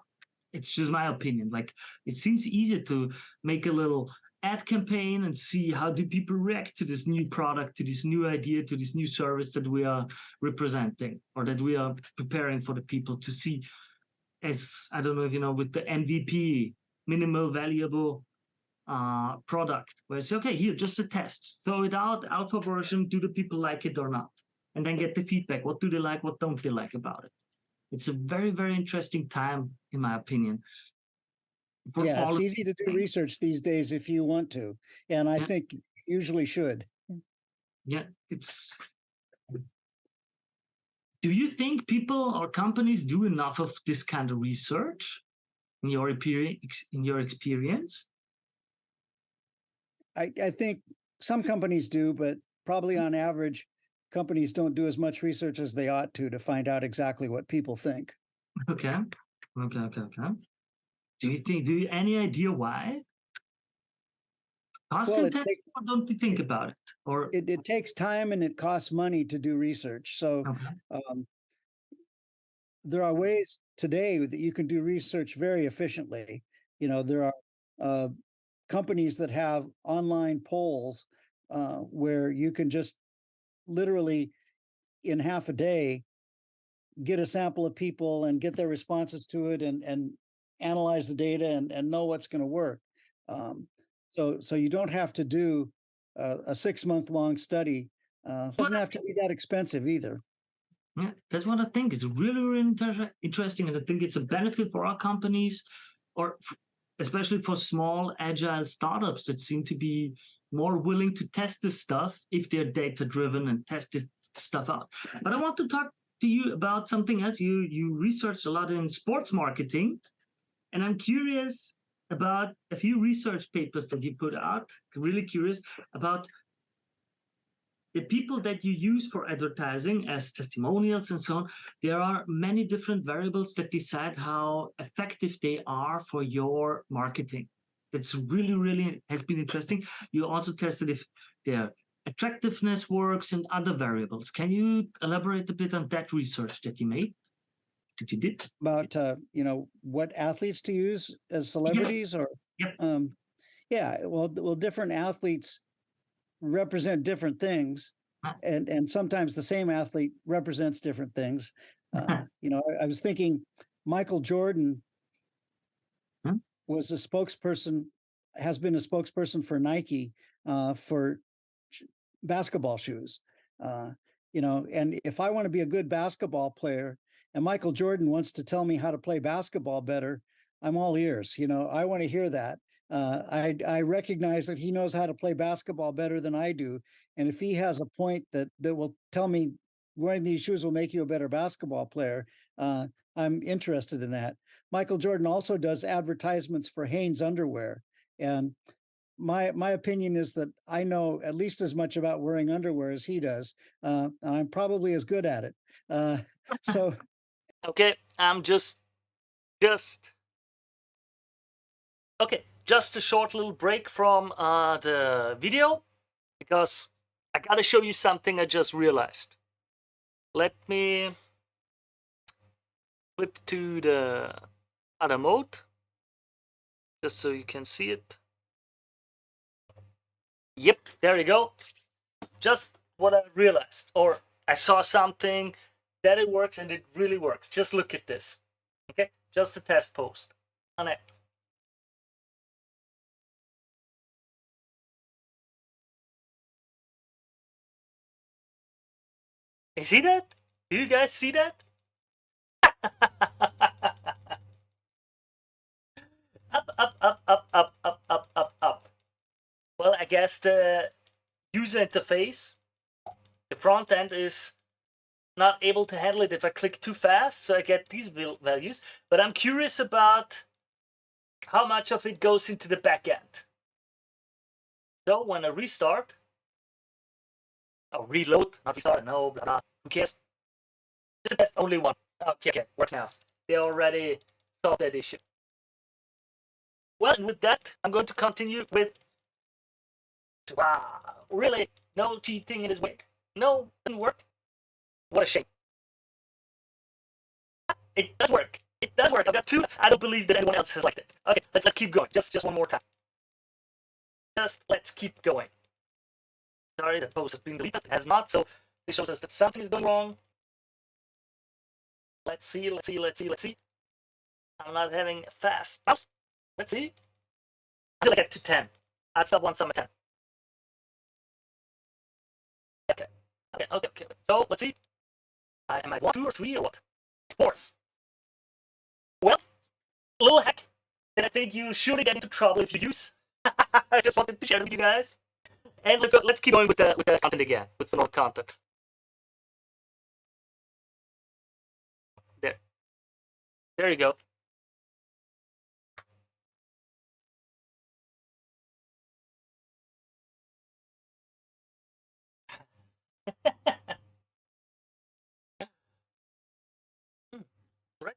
It's just my opinion. Like, it seems easier to make a little ad campaign and see how do people react to this new product, to this new idea, to this new service that we are representing or that we are preparing for the people to see. As I don't know if you know, with the MVP, minimal valuable product, where I say, okay, here, just a test, throw it out, alpha version, do the people like it or not? And then get the feedback. What do they like? What don't they like about it? It's a very, very interesting time, in my opinion. Yeah, it's easy to do research these days if you want to. And I think usually should. Yeah, it's Do you think people or companies do enough of this kind of research in your experience? I think some companies do, but probably on average, companies don't do as much research as they ought to find out exactly what people think. Okay. Okay. Do you any idea why? Cost Well, intensive, or don't you think it, about it? Or it takes time and it costs money to do research. So okay. um, there are ways today that you can do research very efficiently. There are uh, companies that have online polls where you can just literally in half a day get a sample of people and get their responses to it and analyze the data and know what's going to work. Um, so you don't have to do a 6 month long study. What Doesn't have to be that expensive either. Yeah, that's what I think. It's really, really interesting, and I think it's a benefit for our companies, or especially for small, agile startups that seem to be more willing to test this stuff if they're data-driven and test this stuff out. But I want to talk to you about something else. You researched a lot in sports marketing, and I'm curious about a few research papers that you put out. Really curious about the people that you use for advertising as testimonials and so on. There are many different variables that decide how effective they are for your marketing. That's really, really has been interesting. You also tested if their attractiveness works and other variables. Can you elaborate a bit on that research that you made, that you did? About what athletes to use as Yeah, celebrities or yep. um, yeah, well, different athletes represent different things, and sometimes the same athlete represents different things. I was thinking Michael Jordan Hmm? was a spokesperson, has been a spokesperson for Nike for basketball shoes. Uh, and if I want to be a good basketball player, and Michael Jordan wants to tell me how to play basketball better, I'm all ears. I want to hear that. I recognize that he knows how to play basketball better than I do, and if he has a point that will tell me wearing these shoes will make you a better basketball player, I'm interested in that. Michael Jordan also does advertisements for Hanes underwear, and my opinion is that I know at least as much about wearing underwear as he does, and I'm probably as good at it. Uh, so Okay, I'm just okay. Just a short little break from the video because I gotta show you something I just realized. Let me flip to the other mode just so you can see it. Yep, there you go. Just what I realized, or I saw something that it works and it really works. Just look at this. Okay, just a test post on it. You see that? Do you guys see that? Up. Well, I guess the user interface, the front end is not able to handle it if I click too fast, so I get these values. But I'm curious about how much of it goes into the back end. So when I restart, or reload, not restart, no, blah, blah, who cares? This is test only one. Okay, works now. They already solved that issue. Well, and with that, I'm going to continue with, wow, really, no cheating in this way. No, it didn't work. What a shame. It does work. It does work. I've got two. I don't believe that anyone else has liked it. Okay, let's keep going. Just one more time. Just let's keep going. Sorry, the post has been deleted. It has not, so this shows us that something is going wrong. Let's see. I'm not having a fast mouse. Let's see. Until I get to 10. I'd stop once I'm at 10. Okay. So let's see. Am I 1, 2, or 3, or what? 4. Well, little hack that I think you surely get into trouble if you use. I just wanted to share it with you guys. And let's keep going with the content again, with the more content. There you go. Hmm, right.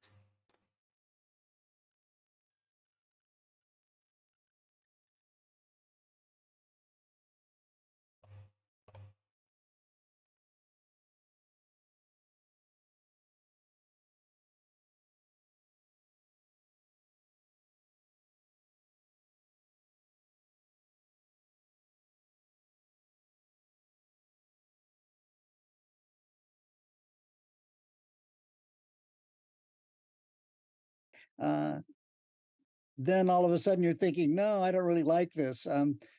Then all of a sudden you're thinking, no, I don't really like this.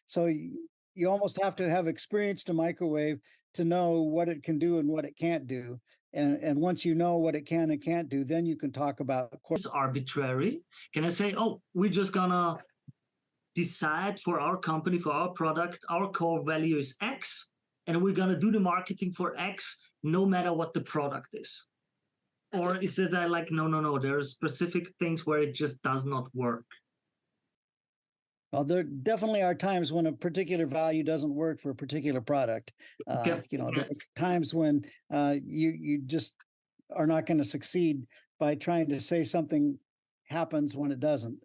So you almost have to have experienced a microwave to know what it can do and what it can't do. And once you know what it can and can't do, then you can talk about Is arbitrary. Can I say, oh, we're just gonna decide for our company, for our product, our core value is X, and we're gonna do the marketing for X no matter what the product is? Or is it like, no, there are specific things where it just does not work? Well, there definitely are times when a particular value doesn't work for a particular product. Okay. There are times when you just are not going to succeed by trying to say something happens when it doesn't.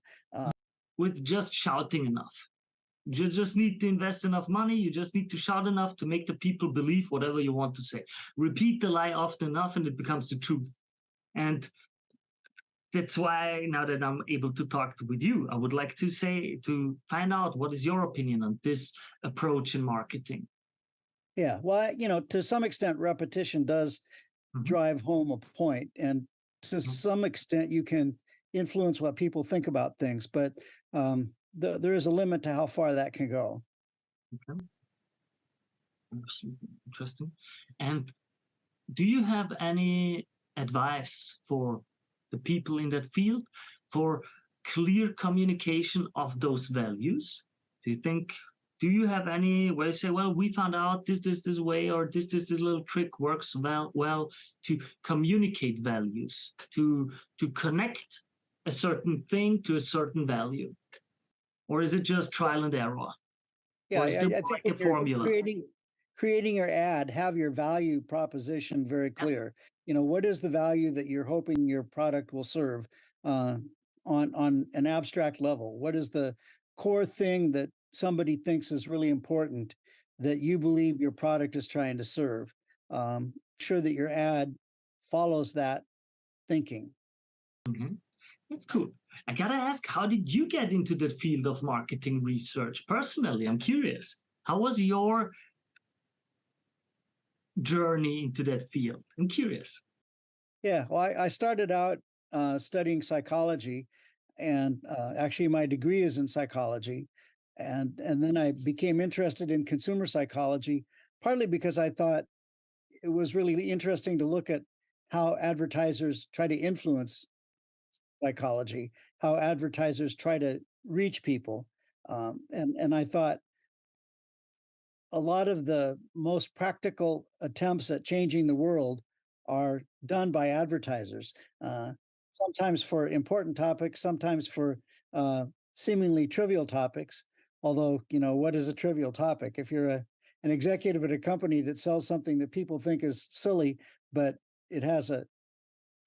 With just shouting enough. You just need to invest enough money. You just need to shout enough to make the people believe whatever you want to say. Repeat the lie often enough, and it becomes the truth. And that's why now that I'm able to talk with you, I would like to find out what is your opinion on this approach in marketing. Yeah, well, to some extent, repetition does Mhm. drive home a point, and to some extent, you can influence what people think about things, but there is a limit to how far that can go. Okay. Interesting. And do you have any advice for the people in that field for clear communication of those values? Do you have any way to say, well, we found out this way, or this little trick works well to communicate values, to connect a certain thing to a certain value? Or is it just trial and error? Yeah, Or is there I more think like when a you're formula? creating your ad, have your value proposition very clear. What is the value that you're hoping your product will serve uh, on an abstract level? What is the core thing that somebody thinks is really important that you believe your product is trying to serve? Sure that your ad follows that thinking. Mhm. That's cool. I gotta ask, how did you get into the field of marketing research? Personally, I'm curious. How was your journey into that field? I'm curious. Yeah, well, I started out studying psychology, and actually, my degree is in psychology, and then I became interested in consumer psychology, partly because I thought it was really interesting to look at how advertisers try to influence psychology, how advertisers try to reach people, and I thought a lot of the most practical attempts at changing the world are done by advertisers, sometimes for important topics, sometimes for seemingly trivial topics. Although, what is a trivial topic? If you're an executive at a company that sells something that people think is silly, but it has a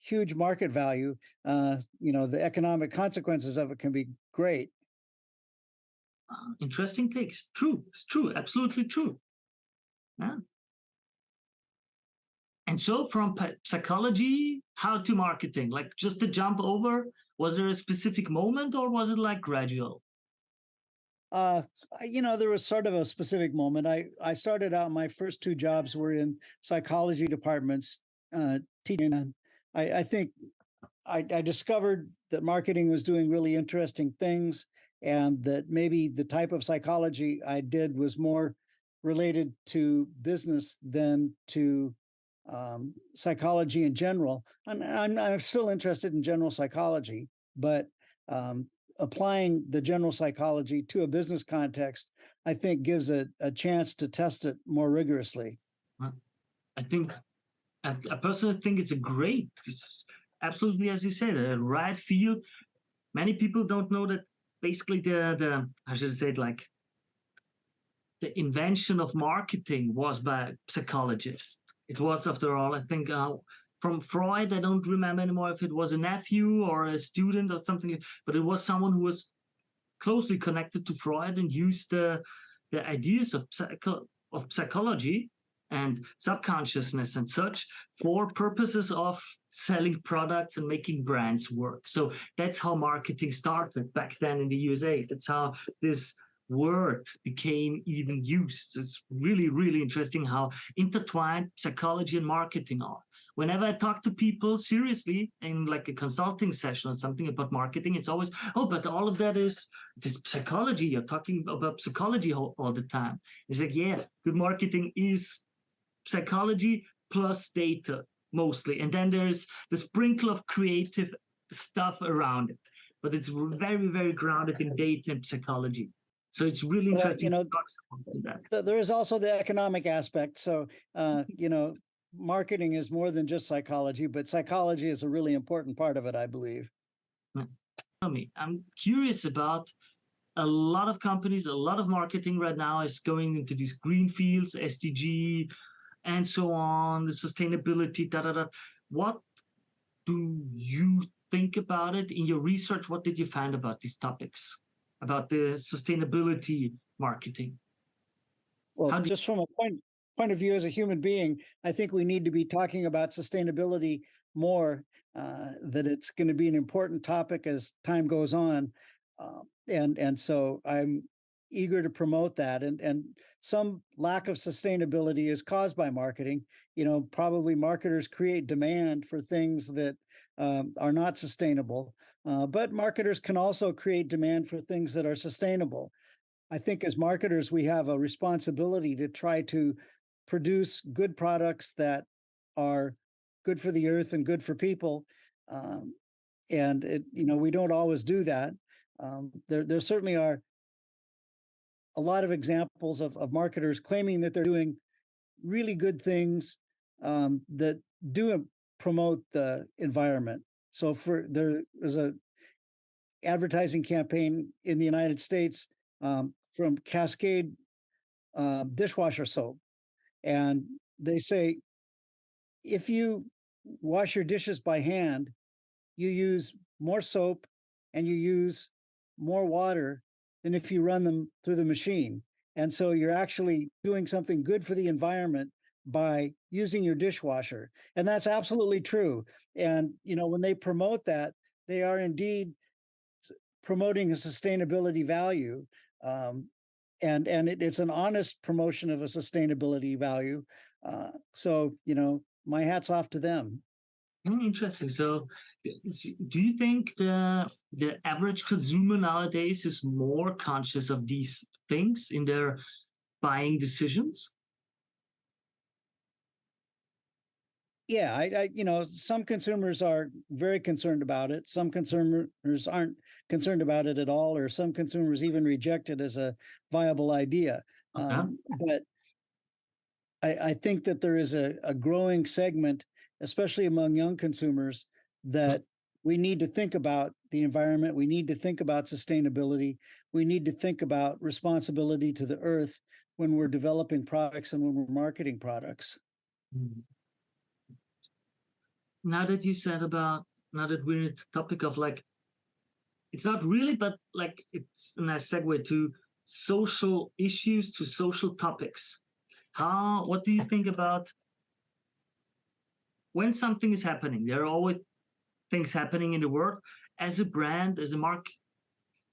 huge market value, the economic consequences of it can be great. Interesting takes. True. It's true. Absolutely true. Yeah. And so from psychology, how to marketing, like just to jump over, was there a specific moment or was it like gradual? Uh, there was sort of a specific moment. I started out, my first two jobs were in psychology departments, teaching. And I think I discovered that marketing was doing really interesting things, and that maybe the type of psychology I did was more related to business than to psychology in general. And I'm still interested in general psychology, but um, applying the general psychology to a business context, I think gives a chance to test it more rigorously. I think I personally think it's a great absolutely, as you said, a right field. Many people don't know that basically the I should say it like the invention of marketing was by psychologists. It was, after all, I think, from Freud. I don't remember anymore if it was a nephew or a student or something, but it was someone who was closely connected to Freud and used the ideas of psychology and subconsciousness and such for purposes of selling products and making brands work. So that's how marketing started back then in the USA. That's how this word became even used. It's really, really interesting how intertwined psychology and marketing are. Whenever I talk to people seriously in like a consulting session or something about marketing, it's always, oh, but all of that is this psychology. You're talking about psychology all the time. It's like, yeah, good marketing is psychology plus data mostly. And then there's the sprinkle of creative stuff around it. But it's very, very grounded in data and psychology. So it's really Well, interesting to talk about that. there is also the economic aspect. So, marketing is more than just psychology, but psychology is a really important part of it, I believe. Tell me, I'm curious about a lot of companies, a lot of marketing right now is going into these green fields, SDG, and so on, the sustainability, da da da. What do you think about it in your research? What did you find about these topics, about the sustainability marketing? Well, How do just from a point of view as a human being, I think we need to be talking about sustainability more. That it's going to be an important topic as time goes on, and so I'm eager to promote that. And some lack of sustainability is caused by marketing. Probably marketers create demand for things that are not sustainable, but marketers can also create demand for things that are sustainable. I think as marketers, we have a responsibility to try to produce good products that are good for the earth and good for people. Um, and we don't always do that. There certainly are a lot of examples of marketers claiming that they're doing really good things that do promote the environment. So there is a advertising campaign in the United States from Cascade dishwasher soap. And they say if you wash your dishes by hand, you use more soap and you use more water than if you run them through the machine. And so you're actually doing something good for the environment by using your dishwasher. And that's absolutely true. And, when they promote that, they are indeed promoting a sustainability value. And it's an honest promotion of a sustainability value. So, my hat's off to them. Interesting. So, do you think the average consumer nowadays is more conscious of these things in their buying decisions? Yeah, some consumers are very concerned about it. Some consumers aren't concerned about it at all, or some consumers even reject it as a viable idea. Okay. But I think that there is a growing segment, especially among young consumers, that we need to think about the environment. We need to think about sustainability. We need to think about responsibility to the earth when we're developing products and when we're marketing products. Mm. Now that you said about, now that we're in the topic of like, it's not really, but like it's a nice segue to social issues, to social topics. What do you think about when something is happening? There are always things happening in the world. As a brand, as a mark,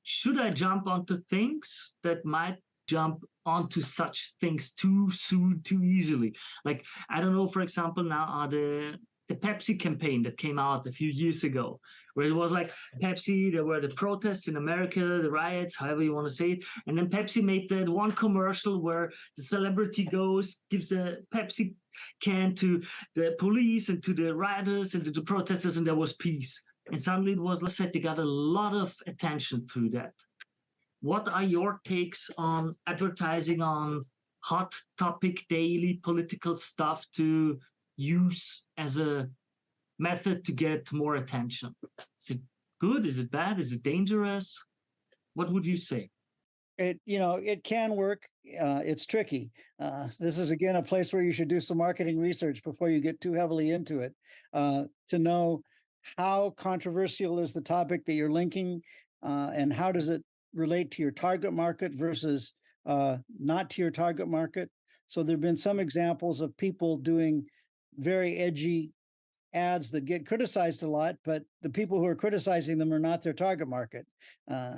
should I jump onto things that might jump onto such things too soon, too easily? Like, I don't know, for example, now the Pepsi campaign that came out a few years ago, where it was like Pepsi, there were the protests in America, the riots, however you want to say it. And then Pepsi made that one commercial where the celebrity goes, gives the Pepsi can to the police and to the rioters and to the protesters, and there was peace. And suddenly it was, let's say, they got a lot of attention through that. What are your takes on advertising on hot topic daily political stuff to use as a method to get more attention? Is it good? Is it bad? Is it dangerous? What would you say? It can work. It's tricky. This is again a place where you should do some marketing research before you get too heavily into it, to know how controversial is the topic that you're linking, and how does it relate to your target market versus not to your target market. So there have been some examples of people doing very edgy ads that get criticized a lot, but the people who are criticizing them are not their target market. Uh,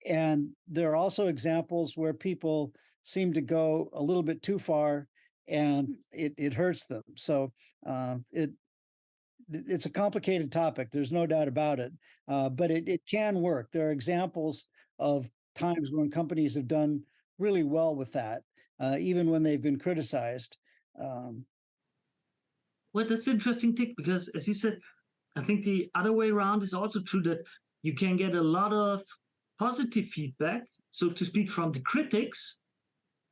and there are also examples where people seem to go a little bit too far and it hurts them. So it's a complicated topic. There's no doubt about it. But it can work. There are examples of times when companies have done really well with that, even when they've been criticized. Um, Well, that's an interesting take because, as you said, I think the other way around is also true that you can get a lot of positive feedback, so to speak, from the critics,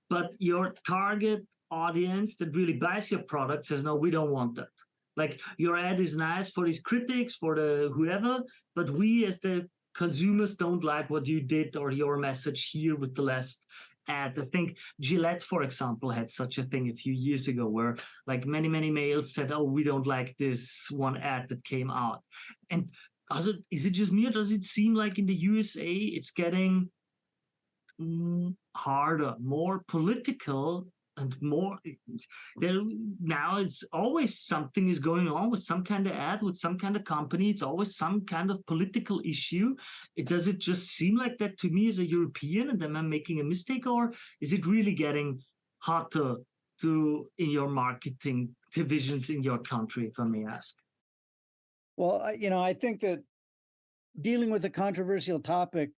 but your target audience that really buys your product says, no, we don't want that. Like your ad is nice for these critics, for the whoever, but we as the consumers don't like what you did or your message here with the last ad. I think Gillette, for example, had such a thing a few years ago where like many males said, oh, we don't like this one ad that came out. And is it just me or does it seem like in the USA it's getting harder, more political, and more there now it's always something is going on with some kind of ad with some kind of company. It's always some kind of political issue. Does it just seem like that to me as a European, and am I making a mistake, or is it really getting hotter to in your marketing divisions in your country, if I may ask? well, I think that dealing with a controversial topic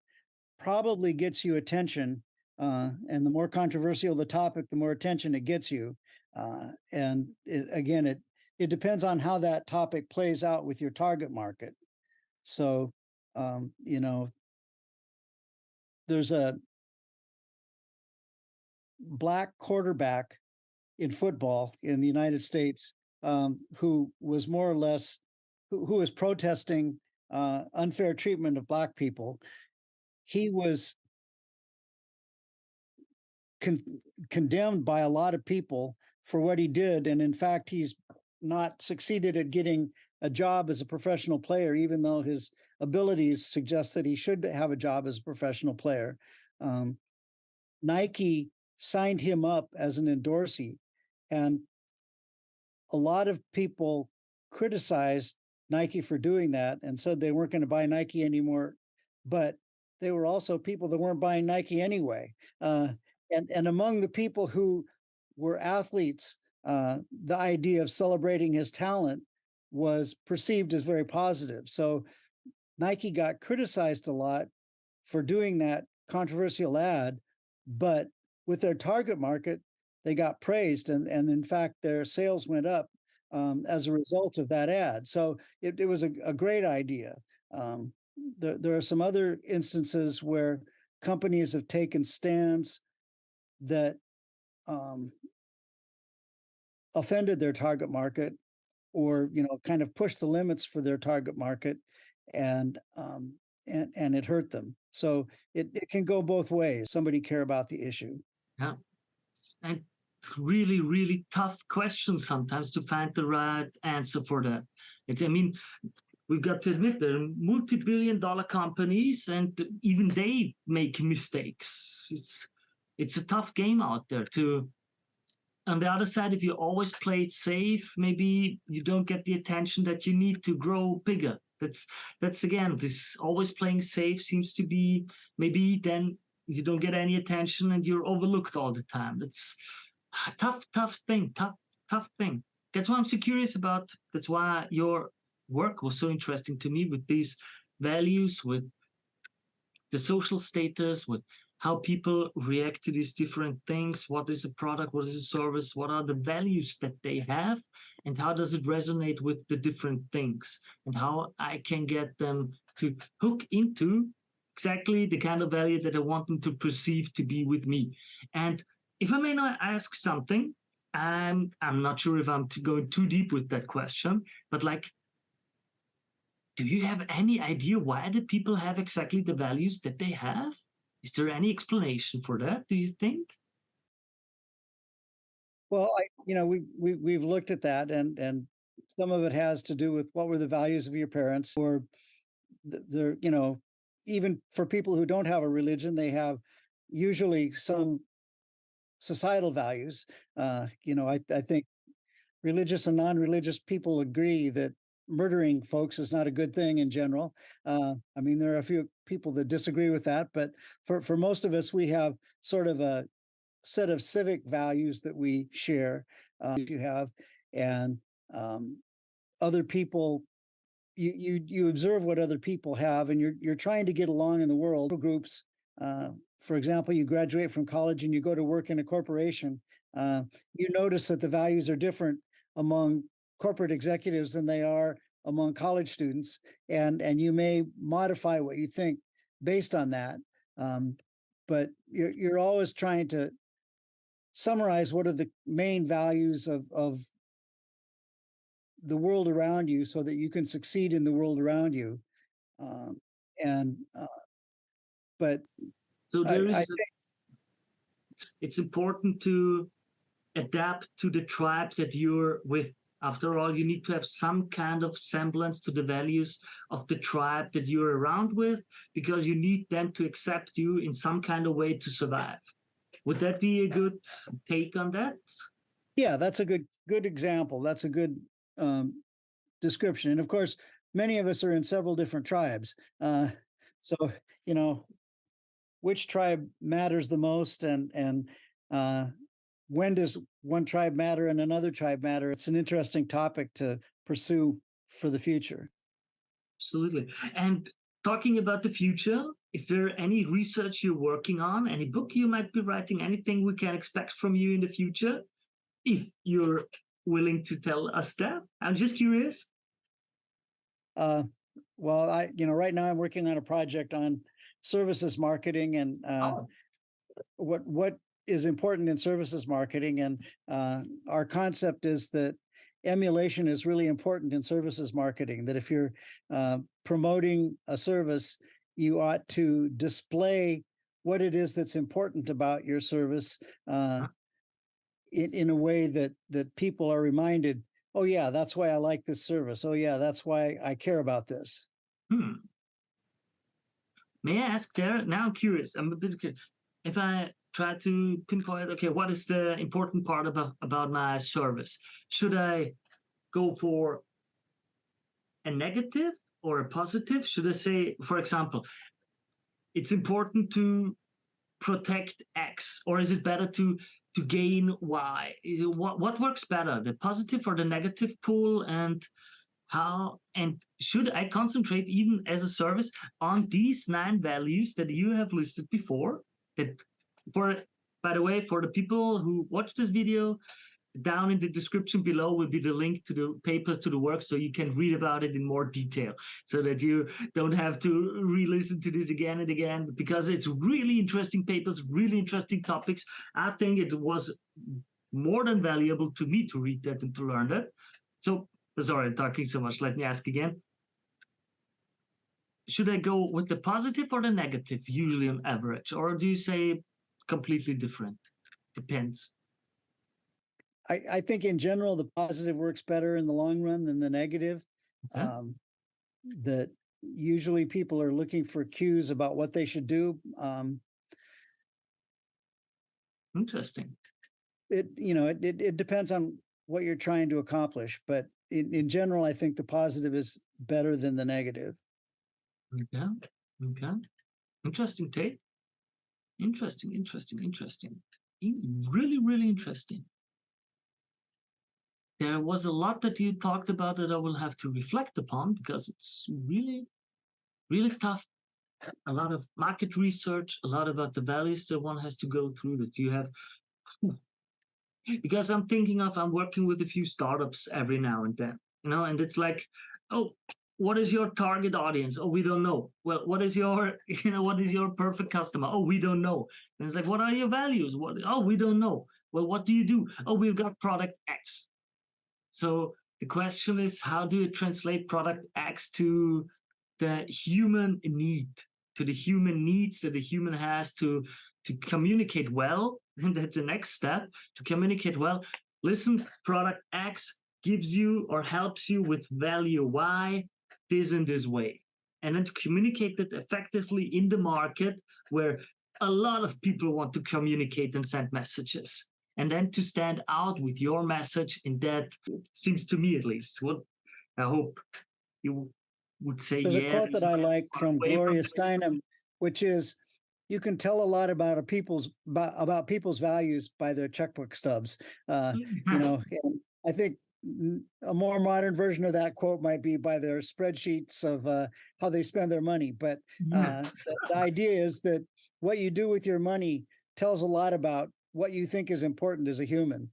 probably gets you attention. And the more controversial the topic, the more attention it gets you. And again, it depends on how that topic plays out with your target market. So, you know, there's a black quarterback in football in the United States, who was more or less who was protesting unfair treatment of black people. He was condemned by a lot of people for what he did, and in fact, he's not succeeded at getting a job as a professional player, even though his abilities suggest that he should have a job as a professional player. Um, Nike signed him up as an endorsee, and a lot of people criticized Nike for doing that and said they weren't going to buy Nike anymore. But they were also people that weren't buying Nike anyway. And among the people who were athletes, the idea of celebrating his talent was perceived as very positive. So Nike got criticized a lot for doing that controversial ad, but with their target market, they got praised, and in fact, their sales went up as a result of that ad. So it was a great idea. Um, there are some other instances where companies have taken stands that um, offended their target market, or kind of pushed the limits for their target market, and and it hurt them. So it can go both ways. Somebody care about the issue. Yeah. And really tough question sometimes to find the right answer for that. I mean, we've got to admit there are multi-billion-dollar companies, and even they make mistakes. It's a tough game out there to. On the other side, if you always play it safe, maybe you don't get the attention that you need to grow bigger. That's again, this always playing safe seems to be maybe then you don't get any attention and you're overlooked all the time. That's a tough thing, tough thing. That's why I'm so curious about. That's why your work was so interesting to me with these values, with the social status, with how people react to these different things. What is a product? What is a service? What are the values that they have? And how does it resonate with the different things? And how I can get them to hook into exactly the kind of value that I want them to perceive to be with me. And if I may now ask something, I'm not sure if I'm going too deep with that question, but like, do you have any idea why the people have exactly the values that they have? Is there any explanation for that, do you think? Well, we've looked at that, and some of it has to do with what were the values of your parents, or they're, even for people who don't have a religion, they have usually some societal values. I think religious and non-religious people agree that murdering folks is not a good thing in general. I mean, there are a few people that disagree with that, but for most of us, we have sort of a set of civic values that we share. You have, and other people, you observe what other people have, and you're trying to get along in the world. Groups, for example, you graduate from college and you go to work in a corporation. You notice that the values are different among corporate executives than they are among college students, and you may modify what you think based on that. Um, but you're always trying to summarize what are the main values of the world around you so that you can succeed in the world around you. Um, and but So there I is, it's important to adapt to the tribe that you're with. After all, you need to have some kind of semblance to the values of the tribe that you're around with, because you need them to accept you in some kind of way to survive. Would that be a good take on that? Yeah, that's a good example. That's a good um, description. And of course, many of us are in several different tribes. So you know which tribe matters the most, and uh, when does one tribe matter and another tribe matter? It's an interesting topic to pursue for the future. Absolutely. And talking about the future, is there any research you're working on, any book you might be writing, anything we can expect from you in the future? If you're willing to tell us that, I'm just curious. Uh, well, right now I'm working on a project on services marketing, and Oh, what is important in services marketing. And our concept is that emulation is really important in services marketing. That if you're promoting a service, you ought to display what it is that's important about your service in a way that people are reminded, oh yeah, that's why I like this service. Oh yeah, that's why I care about this. hmm. May I ask there? Now I'm curious. I'm a bit curious. If I try to pinpoint, okay, what is the important part about my service? Should I go for a negative or a positive? Should I say, for example, it's important to protect X, or is it better to gain Y? What works better, the positive or the negative pool, and how? And should I concentrate even as a service on these 9 values that you have listed before? That for by the way, for the people who watch this video, down in the description below will be the link to the papers, to the work, so you can read about it in more detail, so that you don't have to re-listen to this again and again, because it's really interesting papers, really interesting topics. I think it was more than valuable to me to read that and to learn that. So sorry, I'm talking so much. Let me ask again. Should I go with the positive or the negative, usually on average, or do you say completely different? Depends. I think in general the positive works better in the long run than the negative. Okay. That usually people are looking for cues about what they should do. Interesting. It depends on what you're trying to accomplish, but in general, I think the positive is better than the negative. Okay. Okay. Interesting take. Interesting, interesting, interesting. Really, really interesting. There was a lot that you talked about that I will have to reflect upon, because it's really, really tough. A lot of market research, a lot about the values that one has to go through, that you have. Because I'm working with a few startups every now and then, and it's like, oh, what is your target audience? Oh, we don't know. Well, what is your, what is your perfect customer? Oh, we don't know. And it's like, what are your values? Oh, we don't know. Well, what do? Oh, we've got product X. So the question is, how do you translate product X to the human need, to the human needs that the human has to communicate well? And that's the next step, to communicate well. Listen, product X gives you or helps you with value Y, this and this way. And then to communicate it effectively in the market where a lot of people want to communicate and send messages. And then to stand out with your message in that, seems to me at least. What I hope you would say, There's a yeah, quote this that is I like from away from Gloria Steinem, which is, "You can tell a lot about about people's values by their checkbook stubs." And I think a more modern version of that quote might be by their spreadsheets of how they spend their money. But yeah. the idea is that what you do with your money tells a lot about what you think is important as a human.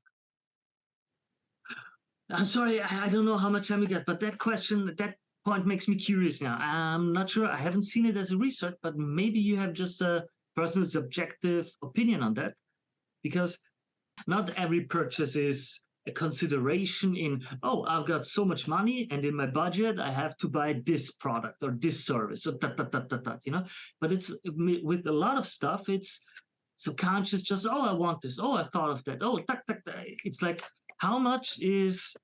I'm sorry, I don't know how much time we got, but that question, that point makes me curious now. I'm not sure. I haven't seen it as a research, but maybe you have just a personal subjective opinion on that, because not every purchase is a consideration in, oh, I've got so much money and in my budget I have to buy this product or this service or that. But it's with a lot of stuff, it's subconscious, just, oh, I want this, oh, I thought of that, oh, it's like, how much is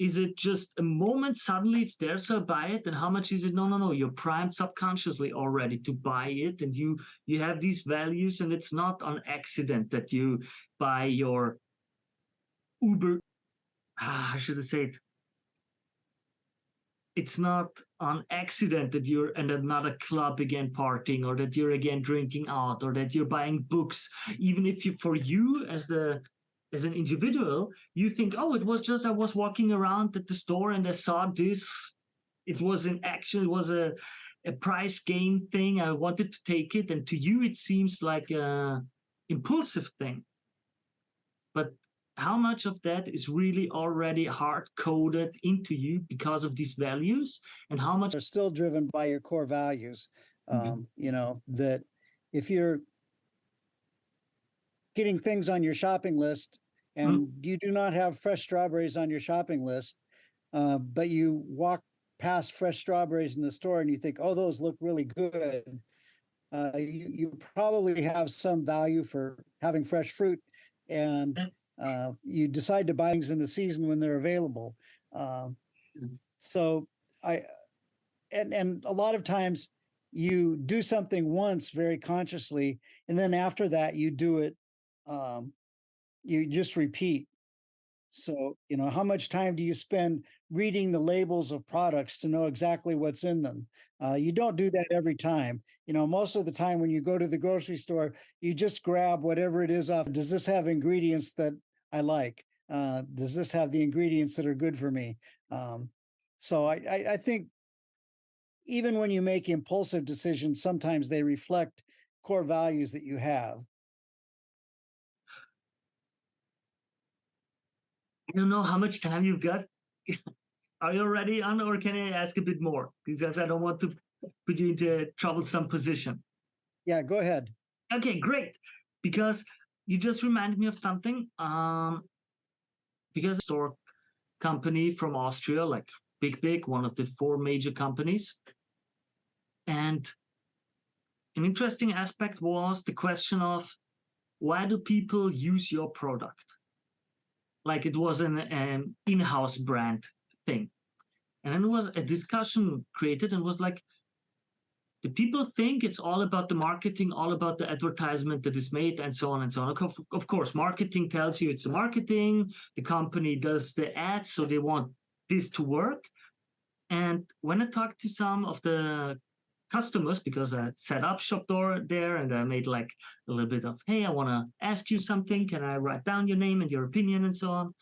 it just a moment, suddenly it's there, so I buy it? And how much is it? No, you're primed subconsciously already to buy it, and you have these values, and it's not on accident that you buy your Uber. How should I say it? It's not on accident that you're in another club again partying, or that you're again drinking out, or that you're buying books. Even if you, for you as an individual, you think, oh, it was just I was walking around at the store and I saw this. It was an action. It was a price game thing. I wanted to take it, and to you it seems like a impulsive thing. But how much of that is really already hard coded into you because of these values, and how much Are still driven by your core values. That if you're getting things on your shopping list and you do not have fresh strawberries on your shopping list, but you walk past fresh strawberries in the store and you think, oh, those look really good. You probably have some value for having fresh fruit, and you decide to buy things in the season when they're available. So I and a lot of times you do something once very consciously, and then after that you do it, you just repeat. So, how much time do you spend reading the labels of products to know exactly what's in them? You don't do that every time. Most of the time when you go to the grocery store, you just grab whatever it is off. Does this have ingredients that I like? Does this have the ingredients that are good for me? So I think even when you make impulsive decisions, sometimes they reflect core values that you have. I don't know how much time you've got. Are you already on, or can I ask a bit more? Because I don't want to put you into a troublesome position. Yeah, go ahead. Okay, great. Because you just reminded me of something. Because a store company from Austria, like big, one of the four major companies. And an interesting aspect was the question of, why do people use your product? Like it was an in-house brand thing. And then there was a discussion created, and was like, the people think it's all about the marketing, all about the advertisement that is made, and so on and so on. Of course, marketing tells you it's the marketing. The company does the ads, so they want this to work. And when I talked to some of the customers, because I set up shop door there, and I made like a little bit of, hey, I want to ask you something. Can I write down your name and your opinion and so on?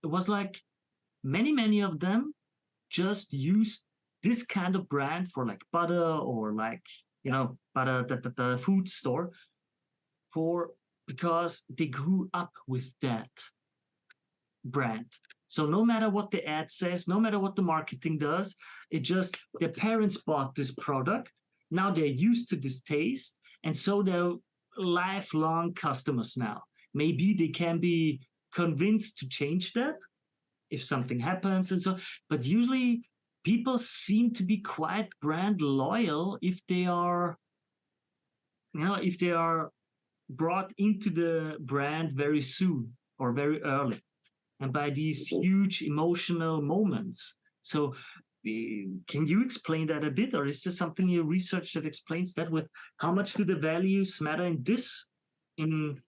It was like many of them just used this kind of brand for like butter, or like, butter, the food store, for, because they grew up with that brand. So no matter what the ad says, no matter what the marketing does, it just, their parents bought this product. Now they're used to this taste. And so they're lifelong customers now. Maybe they can be convinced to change that if something happens and so, but usually people seem to be quite brand loyal if they are, if they are brought into the brand very soon or very early and by these huge emotional moments. So can you explain that a bit, or is there something in your research that explains that? With how much do the values matter in this, in,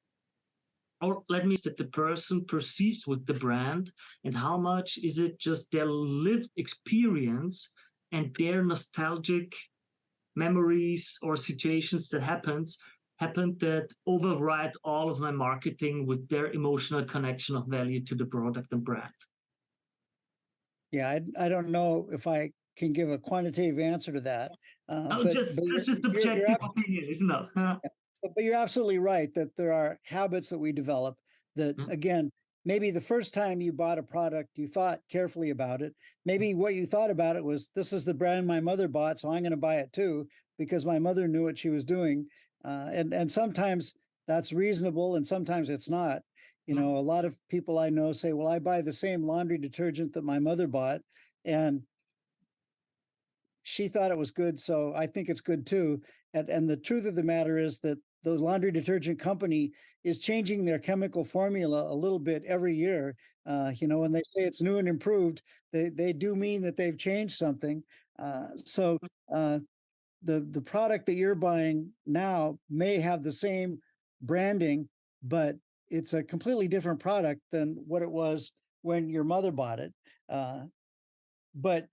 or let me that the person perceives with the brand, and how much is it just their lived experience and their nostalgic memories or situations that happened that override all of my marketing with their emotional connection of value to the product and brand. Yeah, I don't know if I can give a quantitative answer to that, Oh, but just a subjective opinion, isn't it? but you're absolutely right that there are habits that we develop that, Mm, again, maybe the first time you bought a product, you thought carefully about it. Maybe what you thought about it was, this is the brand my mother bought, so I'm going to buy it too, because my mother knew what she was doing. And sometimes that's reasonable, and sometimes it's not. You mm, know, a lot of people I know say, well, I buy the same laundry detergent that my mother bought, and she thought it was good, so I think it's good too. And the truth of the matter is that the laundry detergent company is changing their chemical formula a little bit every year. You know, when they say it's new and improved, they do mean that they've changed something. So the product that you're buying now may have the same branding, but it's a completely different product than what it was when your mother bought it. But